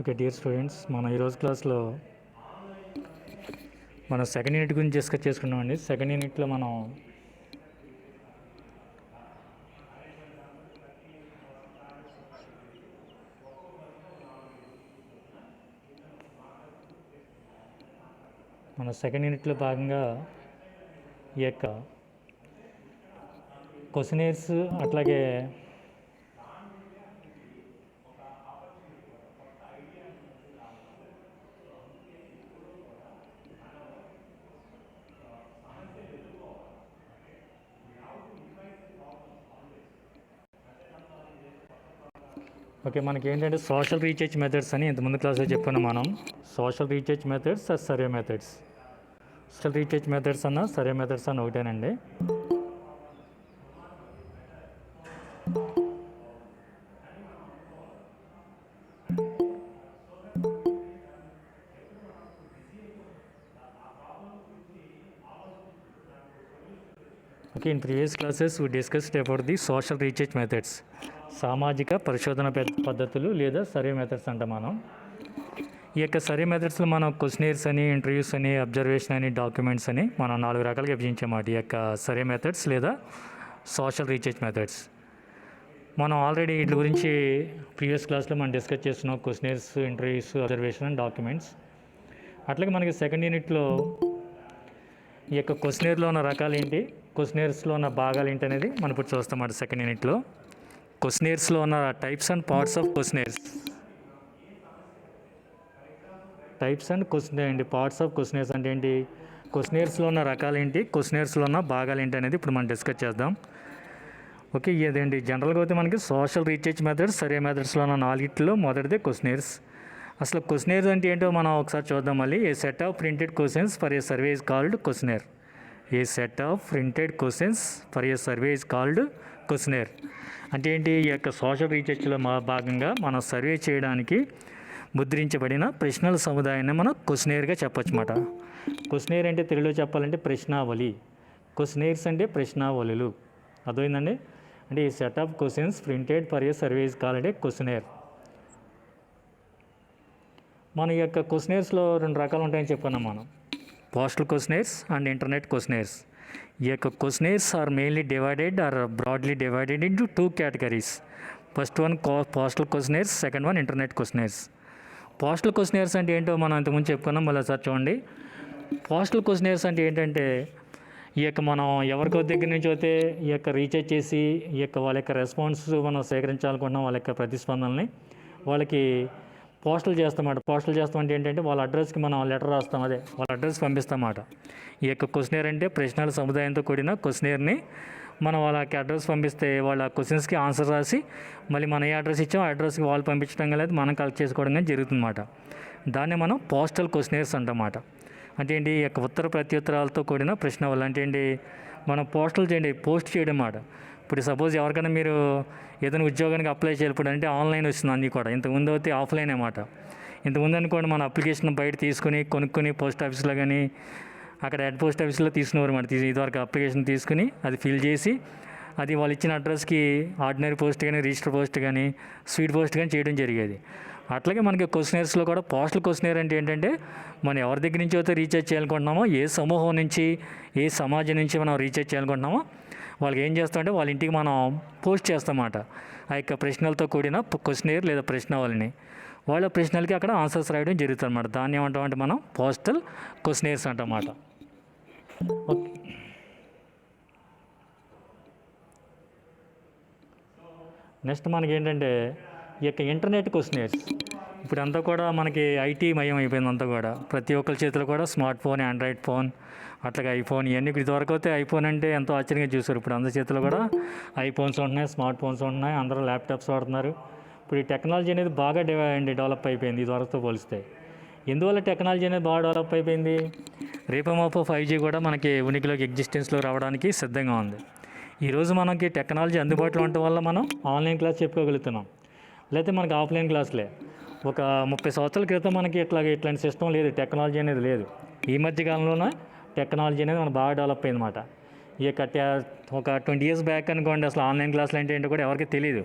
Okay dear students, మన ఈరోజు క్లాస్లో మనం సెకండ్ యూనిట్ గురించి డిస్కస్ చేసుకున్నామండి. సెకండ్ యూనిట్లో సెకండ్ యూనిట్లో భాగంగా ఈ యొక్క క్వశ్చనర్స్ అట్లాగే ఓకే మనకి ఏంటంటే సోషల్ రీసెర్చ్ మెథడ్స్ అని ఇంతకుముందు క్లాస్లో చెప్పుకున్నాం. మనం social research methods survey methods. Social research methods అన్న సర్వే మెథడ్స్ అన్న ఒకటేనండి. Okay, in previous classes we discussed about the social research methods. సామాజిక పరిశోధన పద్ధతులు లేదా సర్వే మెథడ్స్ అంట. మనం ఈ యొక్క సర్వే మెథడ్స్లో మనం క్వశ్చనర్స్ అని, ఇంటర్వ్యూస్ అని, అబ్జర్వేషన్ అని, డాక్యుమెంట్స్ అని మనం 4 రకాలుగా విభజించామాట. ఈ యొక్క సర్వే మెథడ్స్ లేదా సోషల్ రీసెర్చ్ మెథడ్స్ మనం ఆల్రెడీ వీటి గురించి ప్రీవియస్ క్లాస్లో మనం డిస్కస్ చేస్తున్నాం. Questionnaires, interviews, observation and documents. అట్లాగే మనకి సెకండ్ యూనిట్లో ఈ యొక్క క్వశ్చనర్లో ఉన్న రకాలు ఏంటి, క్వశ్చనర్స్లో ఉన్న భాగాలు ఏంటి అనేది మనం ఇప్పుడు చూస్తామాట. సెకండ్ యూనిట్లో క్వశ్చనర్స్లో ఉన్న types and parts of questionnaires. Types and parts of questionnaires అంటే ఏంటి, క్వశ్చనర్స్లో ఉన్న రకాలు ఏంటి, క్వశ్చనర్స్లో ఉన్న భాగాలు ఏంటి అనేది ఇప్పుడు మనం డిస్కస్ చేద్దాం. ఓకే, ఇదేంటి జనరల్గా అయితే మనకి సోషల్ రీసెర్చ్ మెథడ్స్, సర్వే మెథడ్స్లో ఉన్న 4 మొదటిదే క్వశ్చనర్స్. అసలు క్వశ్చనర్స్ అంటే ఏంటో మనం ఒకసారి చూద్దాం మళ్ళీ. A set of printed questions for a survey is called questionnaire. A set of printed questions for a survey is called questionnaire అంటే ఏంటి, ఈ యొక్క సోషల్ రీసెర్చ్లో భాగంగా మనం సర్వే చేయడానికి ముద్రించబడిన ప్రశ్నల సముదాయాన్ని మనం క్వశ్చనర్గా చెప్పొచ్చు అన్నమాట. క్వశ్చనర్ అంటే తెలుగులో చెప్పాలంటే ప్రశ్నావళి. క్వశ్చనర్స్ అంటే ప్రశ్నావళులు. అర్థమైందండి. అంటే ఈ set of questions printed for a survey is called a questionnaire. మన యొక్క క్వశ్చనర్స్లో 2 రకాలు ఉంటాయని చెప్పుకున్నాం మనం. Postal questionnaires and internet questionnaires. ఈ యొక్క questionnaires are mainly divided or broadly divided into 2 categories. First one postal questionnaires, second one internet questionnaires. Postal questionnaires అంటే ఏంటో మనం ఇంతకుముందు చెప్పుకున్నాం. మళ్ళీ సార్ చూడండి. పోస్టల్ క్వశ్చనర్స్ అంటే ఏంటంటే ఈ యొక్క మనం ఎవరికో దగ్గర నుంచి అయితే ఈ యొక్క రీఛార్జ్ చేసి ఈ యొక్క వాళ్ళ యొక్క రెస్పాన్స్ మనం సేకరించాలనుకుంటున్నాం. వాళ్ళ యొక్క ప్రతిస్పందనని వాళ్ళకి పోస్టల్ చేస్తామాట. పోస్టల్ చేస్తామంటే ఏంటంటే వాళ్ళ అడ్రస్కి మనం లెటర్ రాస్తాం, అదే వాళ్ళ అడ్రస్ పంపిస్తామాట. ఈ యొక్క క్వశ్చనర్ అంటే ప్రశ్నల సముదాయంతో కూడిన క్వశ్చనర్ని మనం వాళ్ళకి అడ్రస్ పంపిస్తే వాళ్ళ క్వశ్చన్స్కి ఆన్సర్ రాసి మళ్ళీ మనం ఏ అడ్రస్ ఇచ్చామో ఆ అడ్రస్కి వాళ్ళు పంపించడం కానీ మనం కలెక్ట్ చేసుకోవడం కానీ జరుగుతుందన్నమాట. దాన్ని మనం పోస్టల్ క్వశ్చనర్స్ అంటమాట. అంటే ఏంటి, ఈ యొక్క ఉత్తర ప్రత్యుత్తరాలతో కూడిన ప్రశ్న వల్ల అంటే ఏంటి, మనం పోస్ట్ చేయడం అన్నమాట. ఇప్పుడు సపోజ్ ఎవరికైనా మీరు ఏదైనా ఉద్యోగానికి అప్లై చేయాలి అంటే ఆన్లైన్ వస్తుంది అన్నీ కూడా. ఇంతకుముందు అయితే ఆఫ్లైన్ అన్నమాట. ఇంతకుముందు అనుకోండి మన అప్లికేషన్ బయట తీసుకుని కొనుక్కొని పోస్ట్ ఆఫీస్లో కానీ అక్కడ హెడ్ పోస్ట్ ఆఫీస్లో తీసుకునేవారు అన్నమాట. ఇదివరకు అప్లికేషన్ తీసుకుని అది ఫిల్ చేసి అది వాళ్ళు ఇచ్చిన అడ్రస్కి ఆర్డినరీ పోస్ట్ కానీ, రిజిస్టర్ పోస్ట్ కానీ, స్పీడ్ పోస్ట్ కానీ చేయడం జరిగేది. అట్లాగే మనకి క్వశ్చనర్స్లో కూడా పోస్టల్ క్వశ్చనర్ అంటే ఏంటంటే మనం ఎవరి దగ్గర నుంచి అయితే రీఛార్జ్ చేయాలనుకుంటున్నామో, ఏ సమూహం నుంచి, ఏ సమాజం నుంచి మనం రీఛార్జ్ చేయాలనుకుంటున్నామో వాళ్ళకి ఏం చేస్తామంటే వాళ్ళ ఇంటికి మనం పోస్ట్ చేస్తామన్నమాట. ఆ యొక్క ప్రశ్నలతో కూడిన క్వశ్చనర్ లేదా ప్రశ్నావళిని. వాళ్ళ ప్రశ్నలకి అక్కడ ఆన్సర్స్ రాయడం జరుగుతుంది అన్నమాట. దాన్ని ఏమంటామంటే మనం పోస్టల్ క్వశ్చనర్స్ అంటమాట. ఓకే, నెక్స్ట్ మనకి ఏంటంటే ఈ యొక్క ఇంటర్నెట్ క్వశ్చనర్స్. ఇప్పుడు అంతా కూడా మనకి ఐటీ మయం అయిపోయింది. అంతా కూడా ప్రతి ఒక్కరి చేతిలో కూడా స్మార్ట్ ఫోన్, ఆండ్రాయిడ్ ఫోన్, అట్లాగే ఐఫోన్, ఇవన్నీ. ఇదివరకు అయితే ఐఫోన్ అంటే ఎంతో ఆశ్చర్యంగా చూసారు. ఇప్పుడు అందరి చేతిలో కూడా ఐఫోన్స్ ఉంటున్నాయి, స్మార్ట్ ఫోన్స్ ఉంటున్నాయి, అందరూ ల్యాప్టాప్స్ వాడుతున్నారు. ఇప్పుడు ఈ టెక్నాలజీ అనేది బాగా డెవలప్ అయిపోయింది ఇదివరకుతో పోలిస్తే. ఎందువల్ల టెక్నాలజీ అనేది బాగా డెవలప్ అయిపోయింది, రేపు మాపో 5G కూడా మనకి ఉనికిలోకి ఎగ్జిస్టెన్స్లో రావడానికి సిద్ధంగా ఉంది. ఈరోజు మనకి టెక్నాలజీ అందుబాటులో ఉండటం వల్ల మనం ఆన్లైన్ క్లాస్ చెప్పుకోగలుగుతున్నాం. లేకపోతే మనకి ఆఫ్లైన్ క్లాసులే. ఒక 30 సంవత్సరాల క్రితం మనకి ఇట్లాంటి సిస్టమ్ లేదు, టెక్నాలజీ అనేది లేదు. ఈ మధ్య కాలంలోనే టెక్నాలజీ అనేది మనకు బాగా డెవలప్ అయిందన్నమాట. ఈ యొక్క ఒక 20 years బ్యాక్ అనుకోండి అసలు ఆన్లైన్ క్లాసులు అంటే ఏంటో కూడా ఎవరికి తెలియదు.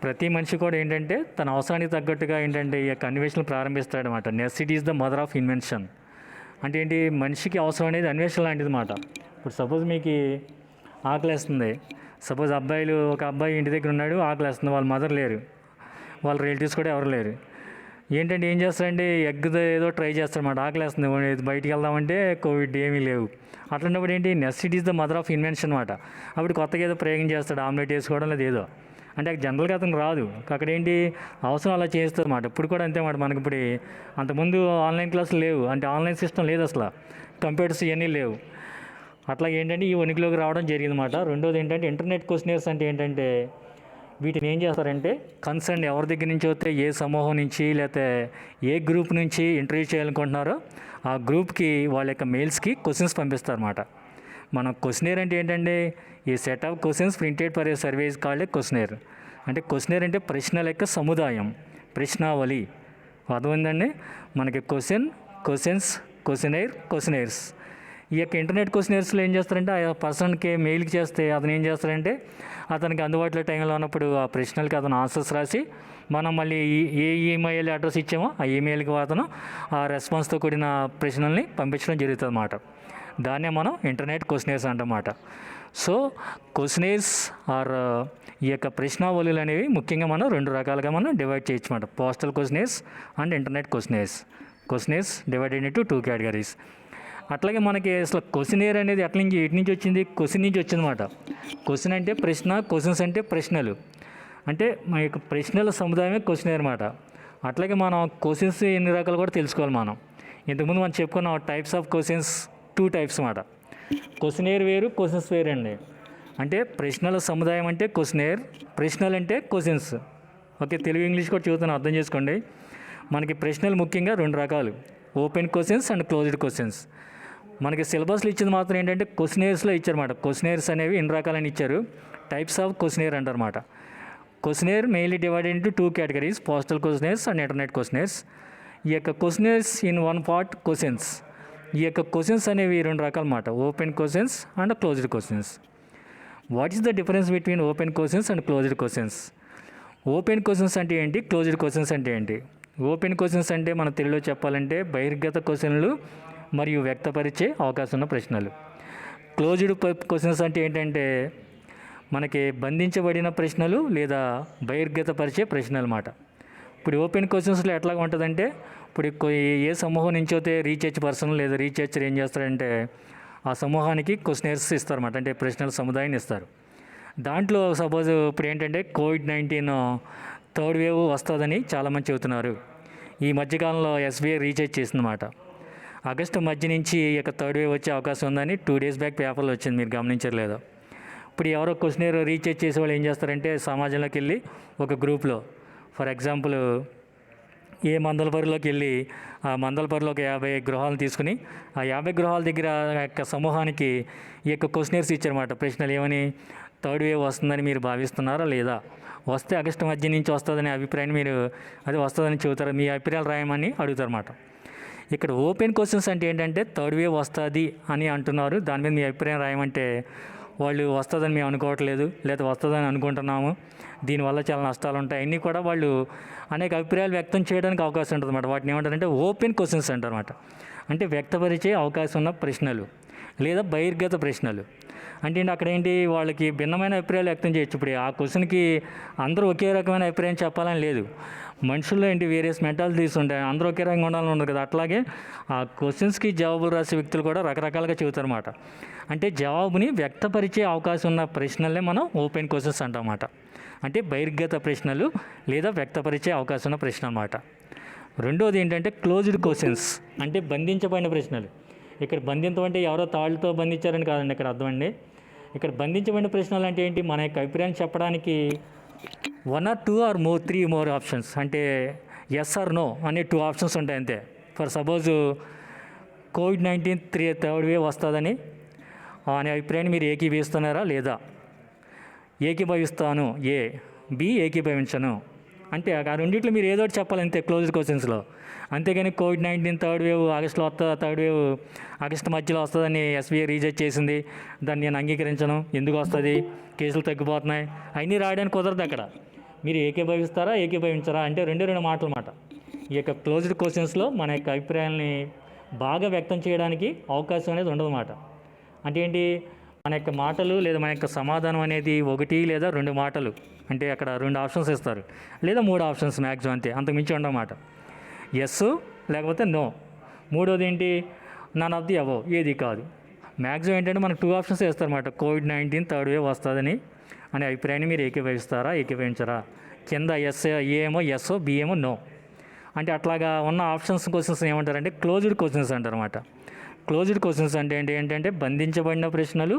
ప్రతి మనిషి కూడా ఏంటంటే తన అవసరానికి తగ్గట్టుగా ఏంటంటే ఈ యొక్క అన్వేషణలు ప్రారంభిస్తాడనమాట. Necessity is the mother of invention. అంటే ఏంటి, మనిషికి అవసరం అనేది అన్వేషణ లాంటిది మాట. ఇప్పుడు సపోజ్ మీకు ఆకలేస్తుంది, సపోజ్ ఒక అబ్బాయి ఇంటి దగ్గర ఉన్నాడు, ఆకలేస్తుంది, వాళ్ళ మదర్ లేరు, వాళ్ళ రిలేటివ్స్ కూడా ఎవరు లేరు. ఏంటంటే ఏం చేస్తారంటే ఎగ్ ఏదో ట్రై చేస్తారన్నమాట. ఆకలేస్తుంది, బయటికి వెళ్దామంటే కోవిడ్ ఏమీ లేవు. అట్లాంటప్పుడు ఏంటి, necessity is the mother of invention అనమాట. అప్పుడు కొత్తగా ఏదో ప్రయోగం చేస్తాడు, ఆమ్లెట్ వేసుకోవడం లేదు ఏదో. అంటే జనరల్గా అతను రాదు, అక్కడ ఏంటి అవసరం అలా చేస్తుంది అన్నమాట. ఇప్పుడు కూడా అంతే మాట. మనకి ఇప్పుడు అంతకుముందు ఆన్లైన్ క్లాసులు లేవు, అంటే ఆన్లైన్ సిస్టమ్ లేదు అసలు, కంప్యూటర్స్ ఇవన్నీ లేవు. అట్లా ఏంటంటే ఈ ఉనికిలోకి రావడం జరిగిందన్నమాట. రెండోది ఏంటంటే ఇంటర్నెట్ క్వశ్చనర్స్ అంటే ఏంటంటే వీటిని ఏం చేస్తారంటే కన్సర్న్ ఎవరి దగ్గర నుంచి వస్తే, ఏ సమూహం నుంచి లేకపోతే ఏ గ్రూప్ నుంచి ఇంటర్వ్యూ చేయాలనుకుంటున్నారో ఆ గ్రూప్కి వాళ్ళ యొక్క మెయిల్స్కి క్వశ్చన్స్ పంపిస్తారన్నమాట. మనం క్వశ్చనర్ అంటే ఏంటంటే ఈ set of questions printed for a survey is called a questionnaire. అంటే క్వశ్చనర్ అంటే ప్రశ్నల యొక్క సముదాయం, ప్రశ్నావళి. అర్థమైందండి మనకి క్వశ్చన్స్, క్వశ్చనర్స్. ఈ యొక్క ఇంటర్నెట్ క్వశ్చనర్స్లో ఏం చేస్తారంటే ఆ పర్సన్కి మెయిల్కి చేస్తే అతను ఏం చేస్తారంటే అతనికి అందుబాటులో టైంలో ఉన్నప్పుడు ఆ ప్రశ్నలకి అతను ఆన్సర్స్ రాసి మనం మళ్ళీ ఏ ఈమెయిల్ అడ్రస్ ఇచ్చామో ఆ ఈమెయిల్కి అతను ఆ రెస్పాన్స్తో కూడిన ప్రశ్నల్ని పంపించడం జరుగుతుంది అన్నమాట. దాన్నే మనం ఇంటర్నెట్ క్వశ్చనర్స్ అంటమాట. సో క్వశ్చనర్స్ ఆర్ ఈ యొక్క ప్రశ్నావళులు అనేవి ముఖ్యంగా మనం రెండు రకాలుగా మనం డివైడ్ చేయొచ్చు అన్నమాట. Postal questionnaires and internet questionnaires divided into 2 categories. అట్లాగే మనకి అసలు క్వశ్చనర్ అనేది ఎటు నుంచి వచ్చింది, క్వశ్చన్ నుంచి వచ్చిందన్నమాట. క్వశ్చన్ అంటే ప్రశ్న, క్వశ్చన్స్ అంటే ప్రశ్నలు, అంటే మా యొక్క ప్రశ్నల సముదాయమే క్వశ్చనర్ అనమాట. అట్లాగే మనం క్వశ్చన్స్ ఎన్ని రకాలు కూడా తెలుసుకోవాలి మనం. ఇంతకుముందు మనం చెప్పుకున్న టైప్స్ ఆఫ్ క్వశ్చన్స్ 2 టైప్స్ అన్నమాట. క్వశ్చనర్ వేరు, క్వశ్చన్స్ వేరు అండి. అంటే ప్రశ్నల సముదాయం అంటే క్వశ్చనర్, ప్రశ్నలు అంటే క్వశ్చన్స్. ఓకే, తెలుగు ఇంగ్లీష్ కూడా చెబుతాను, అర్థం చేసుకోండి. మనకి ప్రశ్నలు ముఖ్యంగా 2 రకాలు, open questions and closed questions. మనకి సిలబస్లో ఇచ్చింది మాత్రం ఏంటంటే క్వశ్చనర్స్లో ఇచ్చారన్నమాట. క్వశ్చనర్స్ అనేవి ఎన్ని రకాలని ఇచ్చారు, టైప్స్ ఆఫ్ క్వశ్చనర్ అంటారన్నమాట. Questionnaire mainly divided into 2 categories, postal questionnaires and internet questionnaires. ఈ యొక్క క్వశ్చనర్స్ ఇన్ 1 పార్ట్ క్వశ్చన్స్. ఈ యొక్క క్వశ్చన్స్ అనేవి 2 రకాలు అన్నమాట, open questions and closed questions. What is the difference between open questions and closed questions? Open questions అంటే ఏంటి, closed questions అంటే ఏంటి? ఓపెన్ క్వశ్చన్స్ అంటే మన తెలుగులో చెప్పాలంటే బహిర్గత క్వశ్చన్లు మరియు వ్యక్తపరిచే అవకాశం ఉన్న ప్రశ్నలు. క్లోజ్డ్ క్వశ్చన్స్ అంటే ఏంటంటే మనకి బంధించబడిన ప్రశ్నలు లేదా బహిర్గతపరిచే ప్రశ్నలు అన్నమాట. ఇప్పుడు ఓపెన్ క్వశ్చన్స్లో ఎట్లా ఉంటుందంటే ఇప్పుడు ఏ సమూహం నుంచి అయితే రీసెర్చ్ పర్సన్ లేదా రీసెర్చర్ ఏం చేస్తారంటే ఆ సమూహానికి క్వశ్చనర్స్ ఇస్తారన్నమాట, అంటే ప్రశ్నల సముదాయాన్ని ఇస్తారు. దాంట్లో సపోజ్ ఇప్పుడు ఏంటంటే కోవిడ్-19 థర్డ్ వేవ్ వస్తుందని చాలామంది చెబుతున్నారు. ఈ మధ్యకాలంలో ఎస్బీఐ రీసెర్చ్ చేసిందన్నమాట. ఆగస్టు మధ్య నుంచి ఈ యొక్క థర్డ్ వేవ్ వచ్చే అవకాశం ఉందని 2 days బ్యాక్ పేపర్లో వచ్చింది, మీరు గమనించలేదు. ఇప్పుడు ఎవరో క్వశ్చనర్ రీసెర్చ్ చేసే వాళ్ళు ఏం చేస్తారంటే సమాజంలోకి వెళ్ళి ఒక గ్రూప్లో, ఫర్ ఎగ్జాంపుల్ ఏ మందలపరిలోకి వెళ్ళి ఆ మందలపరిలో ఒక 50 గృహాలను తీసుకుని ఆ 50 గృహాల దగ్గర యొక్క సమూహానికి ఈ యొక్క క్వశ్చనర్స్ ఇచ్చారన్నమాట. ప్రశ్నలు ఏమని, థర్డ్ వేవ్ వస్తుందని మీరు భావిస్తున్నారా లేదా, వస్తే ఆగస్టు మధ్య నుంచి వస్తుందనే అభిప్రాయాన్ని మీరు అది వస్తుందని చెబుతారు, మీ అభిప్రాయాలు రాయమని అడుగుతారన్నమాట. ఇక్కడ ఓపెన్ క్వశ్చన్స్ అంటే ఏంటంటే థర్డ్ వేవ్ వస్తుంది అని అంటున్నారు, దాని మీద మీ అభిప్రాయం రాయమంటే వాళ్ళు వస్తుందని మేము అనుకోవట్లేదు లేదా వస్తుందని అనుకుంటున్నాము, దీనివల్ల చాలా నష్టాలు ఉంటాయి, అన్నీ కూడా వాళ్ళు అనేక అభిప్రాయాలు వ్యక్తం చేయడానికి అవకాశం ఉంటుంది అన్నమాట. వాటిని ఏమంటారంటే ఓపెన్ క్వశ్చన్స్ అంటారన్నమాట. అంటే వ్యక్తపరిచే అవకాశం ఉన్న ప్రశ్నలు లేదా బహిర్గత ప్రశ్నలు. అంటే అక్కడ ఏంటి, వాళ్ళకి భిన్నమైన అభిప్రాయాలు వ్యక్తం చేయొచ్చు. ఇప్పుడు ఆ క్వశ్చన్కి అందరూ ఒకే రకమైన అభిప్రాయం చెప్పాలని లేదు, మనుషుల్లో ఏంటి వేరియస్ మెంటాలిటీస్ ఉంటాయి, అందరూ ఒకే రకంగా ఉండాలని ఉండదు కదా. అట్లాగే ఆ క్వశ్చన్స్కి జవాబులు రాసే వ్యక్తులు కూడా రకరకాలుగా చెబుతారన్నమాట. అంటే జవాబుని వ్యక్తపరిచే అవకాశం ఉన్న ప్రశ్నలే మనం ఓపెన్ క్వశ్చన్స్ అంటామన్నమాట. అంటే బహిర్గత ప్రశ్నలు లేదా వ్యక్తపరిచే అవకాశం ఉన్న ప్రశ్న అన్నమాట. రెండోది ఏంటంటే క్లోజ్డ్ క్వశ్చన్స్, అంటే బంధించబడిన ప్రశ్నలు. ఇక్కడ బంధించడం అంటే ఎవరో తాళ్ళతో బంధించారని కాదండి ఇక్కడ అర్థం అండి. ఇక్కడ బంధించబడిన ప్రశ్నలు అంటే ఏంటి, మన యొక్క అభిప్రాయం చెప్పడానికి 1 or 2 or 3 more ఆప్షన్స్, అంటే ఎస్ ఆర్ నో అనే 2 ఆప్షన్స్ ఉంటాయి అంతే. For suppose COVID-19 third wave వస్తుందని అనే అభిప్రాయాన్ని మీరు ఏకీభవిస్తున్నారా లేదా, ఏకీభవిస్తాను ఏ, బి ఏకీభవించను, అంటే ఆ రెండింటిలో మీరు ఏదో ఒకటి చెప్పాలి అంతే క్లోజ్డ్ క్వశ్చన్స్లో. అంతేగాని కోవిడ్-19 థర్డ్ వేవ్ ఆగస్టులో వస్తుందా, థర్డ్ వేవ్ ఆగస్టు మధ్యలో వస్తుందని ఎస్బీఐ రీసెర్చ్ చేసింది, దాన్ని నేను అంగీకరించను, ఎందుకు వస్తుంది, కేసులు తగ్గిపోతున్నాయి, అవన్నీ రాయడానికి కుదరదు. అక్కడ మీరు ఏకీభవిస్తారా ఏకీభవించరా అంటే రెండు మాటలు మాట. ఈ యొక్క క్లోజ్డ్ క్వశ్చన్స్లో మన యొక్క అభిప్రాయాల్ని బాగా వ్యక్తం చేయడానికి అవకాశం అనేది ఉండదు మాట. అంటే ఏంటి, మన యొక్క మాటలు లేదా మన యొక్క సమాధానం అనేది 1 లేదా 2 మాటలు, అంటే అక్కడ 2 ఆప్షన్స్ ఇస్తారు లేదా 3 ఆప్షన్స్ మ్యాక్సిమం, అంతే, అంతకుమించి ఉండమాట. ఎస్ లేకపోతే నో. మూడోది ఏంటి, నన్ ఆఫ్ ది అబవ్, ఏది కాదు. మ్యాక్సిమం ఏంటంటే మనకు 2 ఆప్షన్స్ ఇస్తారన్నమాట. కోవిడ్-19 థర్డ్ వేవ్ వస్తుందని అనే అభిప్రాయాన్ని మీరు ఏకీభవిస్తారా ఏకీభవించరా. కింద ఎస్, ఏ ఏమో ఎస్, బి ఏమో నో. అంటే అట్లాగా ఉన్న ఆప్షన్స్ క్వశ్చన్స్ ఏమంటారంటే క్లోజ్డ్ క్వశ్చన్స్ అంటారన్నమాట. క్లోజ్డ్ క్వశ్చన్స్ అంటే ఏంటంటే బంధించబడిన ప్రశ్నలు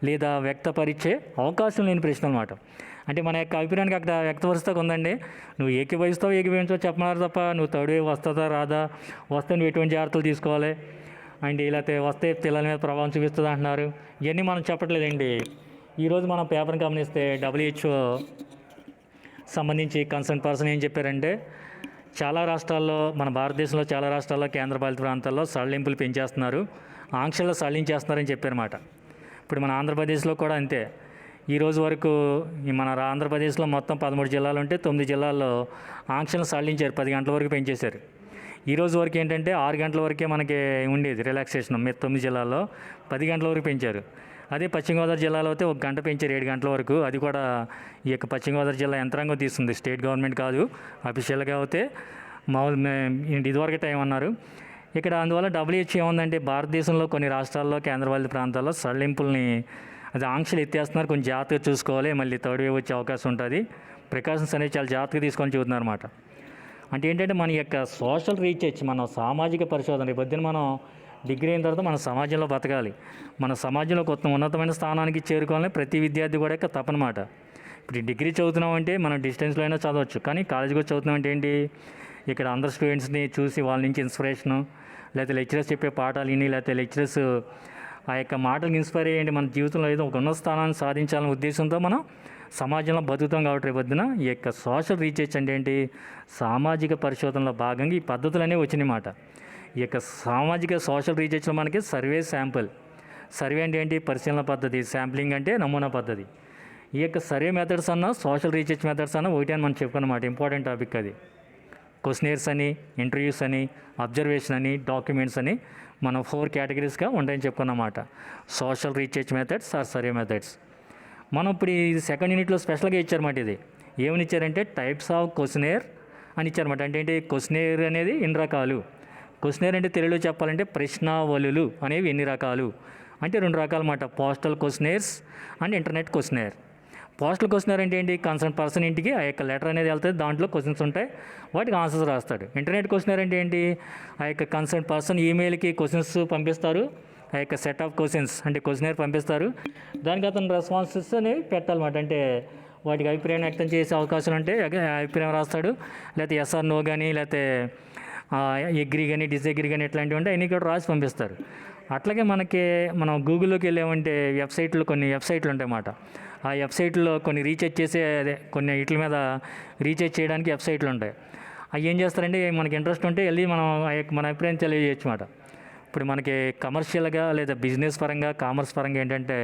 లేదా వ్యక్తపరిచే అవకాశం లేని ప్రశ్నలు అన్నమాట. అంటే మన యొక్క అభిప్రాయానికి అక్కడ వ్యక్తపరుస్తా ఉందండి, నువ్వు ఏకీభవిస్తావు ఏకీభవించవు చెప్పమన్నారు తప్ప నువ్వు థర్డ్ వేవ్ వస్తుందా రాదా, వస్తే నువ్వు ఎటువంటి జాగ్రత్తలు తీసుకోవాలి అండ్ లేకపోతే వస్తే పిల్లల మీద ప్రభావం చూపిస్తుంది అంటున్నారు. ఇవన్నీ మనం చెప్పట్లేదండి. ఈరోజు మనం పేపర్ని గమనిస్తే WHO సంబంధించి కన్సర్న్ పర్సన్ ఏం చెప్పారంటే, చాలా రాష్ట్రాల్లో, మన భారతదేశంలో చాలా రాష్ట్రాల్లో కేంద్రపాలిత ప్రాంతాల్లో సడలింపులు పెంచేస్తున్నారు, ఆంక్షలు సడలించేస్తున్నారని చెప్పారన్నమాట. ఇప్పుడు మన ఆంధ్రప్రదేశ్లో కూడా అంతే. ఈ రోజు వరకు మన ఆంధ్రప్రదేశ్లో మొత్తం 13 జిల్లాలు ఉంటే 9 జిల్లాల్లో ఆంక్షలు సడలించారు, 10 గంటల వరకు పెంచేశారు. ఈ రోజు వరకు ఏంటంటే 6 గంటల వరకే మనకి ఉండేది రిలాక్సేషన్, 9 జిల్లాల్లో 10 గంటల వరకు పెంచారు. అదే పశ్చిమ గోదావరి జిల్లాలో అయితే 1 గంట పెంచారు, 7 గంటల వరకు. అది కూడా ఈ యొక్క పశ్చిమ గోదావరి జిల్లా యంత్రాంగం తీస్తుంది, స్టేట్ గవర్నమెంట్ కాదు. అఫీషియల్గా అయితే మామూలు ఇదివరకు టైం అన్నారు ఇక్కడ. అందువల్ల WHO ఏముందంటే, భారతదేశంలో కొన్ని రాష్ట్రాల్లో కేంద్రపాలిత ప్రాంతాల్లో సడలింపుల్ని, అది ఆంక్షలు ఎత్తేస్తున్నారు, కొంచెం జాగ్రత్తగా చూసుకోవాలి, మళ్ళీ థర్డ్ వేవ్ వచ్చే అవకాశం ఉంటుంది, ప్రికాషన్స్ అనేవి చాలా జాగ్రత్తగా తీసుకొని చూస్తున్నారు అన్నమాట. అంటే ఏంటంటే మన యొక్క సోషల్ రీసెర్చ్, మన సామాజిక పరిశోధన, ఈ పొద్దున మనం డిగ్రీ అయిన తర్వాత మన సమాజంలో బతకాలి, మన సమాజంలో కొత్త ఉన్నతమైన స్థానానికి చేరుకోవాలని ప్రతి విద్యార్థి కూడా యొక్క తపనమాట. ఇప్పుడు డిగ్రీ చదువుతున్నాం అంటే మనం డిస్టెన్స్లో అయినా చదవచ్చు, కానీ కాలేజీకి వచ్చి చదువుతున్నాం అంటే ఏంటి, ఇక్కడ అందరు స్టూడెంట్స్ని చూసి వాళ్ళ నుంచి ఇన్స్పిరేషను, లేకపోతే లెక్చరర్స్ చెప్పే పాఠాలు విని, లేకపోతే లెక్చరర్స్ ఆ యొక్క మాటలకు ఇన్స్పైర్ అయ్యండి, మన జీవితంలో ఏదో ఒక ఉన్నత స్థానాన్ని సాధించాలనే ఉద్దేశంతో మనం సమాజంలో బతుకుతాం. కాబట్టి రేపొద్దున ఈ యొక్క సోషల్ రీసెర్చ్ అంటే ఏంటి, సామాజిక పరిశోధనలో భాగంగా ఈ పద్ధతులు అనేవి వచ్చినాయన్నమాట. ఈ యొక్క సామాజిక సోషల్ రీసెర్చ్లో మనకి సర్వే, శాంపుల్. సర్వే అంటే ఏంటి, పరిశీలన పద్ధతి. శాంప్లింగ్ అంటే నమూనా పద్ధతి. ఈ యొక్క సర్వే మెథడ్స్ అన్న సోషల్ రీసెర్చ్ మెథడ్స్ అన్న ఒకటి అని మనం చెప్పుకున్నమాట. ఇంపార్టెంట్ టాపిక్ అది. క్వశ్చనర్స్ అని, ఇంటర్వ్యూస్ అని, అబ్జర్వేషన్ అని, డాక్యుమెంట్స్ అని మనం 4 కేటగిరీస్గా ఉంటాయని చెప్పుకున్నమాట. Social research methods are survey methods. మనం ఇప్పుడు ఈ సెకండ్ యూనిట్లో స్పెషల్గా ఇచ్చారన్నమాట. ఇది ఏమని ఇచ్చారంటే టైప్స్ ఆఫ్ క్వశ్చనర్ అని ఇచ్చారన్నమాట. అంటే ఏంటి, క్వశ్చనర్ అనేది ఎన్ని రకాలు. క్వశ్చనర్ అంటే తెలుగులో చెప్పాలంటే ప్రశ్నావళులు అనేవి ఎన్ని రకాలు అంటే 2 రకాలు అన్నమాట. Postal questionnaires and internet questionnaire. Postal questionnaire అంటే ఏంటి, కన్సర్న్ పర్సన్ ఇంటికి ఆ యొక్క లెటర్ అనేది వెళ్తుంది, దాంట్లో క్వశ్చన్స్ ఉంటాయి, వాటికి ఆన్సర్స్ రాస్తాడు. ఇంటర్నెట్ క్వశ్చనర్ అంటే ఏంటి, ఆ యొక్క కన్సర్న్ పర్సన్ ఈమెయిల్కి క్వశ్చన్స్ పంపిస్తారు, ఆ యొక్క సెట్ ఆఫ్ క్వశ్చన్స్ అంటే క్వశ్చనర్ పంపిస్తారు, దానికి అతను రెస్పాన్సెస్ అనేవి పెట్టాలన్నమాట. అంటే వాటికి అభిప్రాయం వ్యక్తం చేసే అవకాశాలు ఉంటే అభిప్రాయం రాస్తాడు, లేకపోతే ఎస్ ఆర్ నో కానీ, లేకపోతే ఎగ్రీ కానీ, డిస్అగ్రీ కానీ, ఇట్లాంటివి ఉంటే అన్నీ కూడా రాసి పంపిస్తారు. అట్లాగే మనం గూగుల్లోకి వెళ్ళామంటే కొన్ని వెబ్సైట్లు ఉంటాయి అన్నమాట. ఆ వెబ్సైట్లో కొన్ని రీసెర్చ్ చేసే, కొన్ని వీటి మీద రీసెర్చ్ చేయడానికి వెబ్సైట్లు ఉంటాయి. అవి ఏం చేస్తారంటే మనకి ఇంట్రెస్ట్ ఉంటే వెళ్ళి మనం మన అభిప్రాయం తెలియజేయచ్చు అన్నమాట. ఇప్పుడు మనకి కమర్షియల్గా లేదా బిజినెస్ పరంగా, కామర్స్ పరంగా ఏంటంటే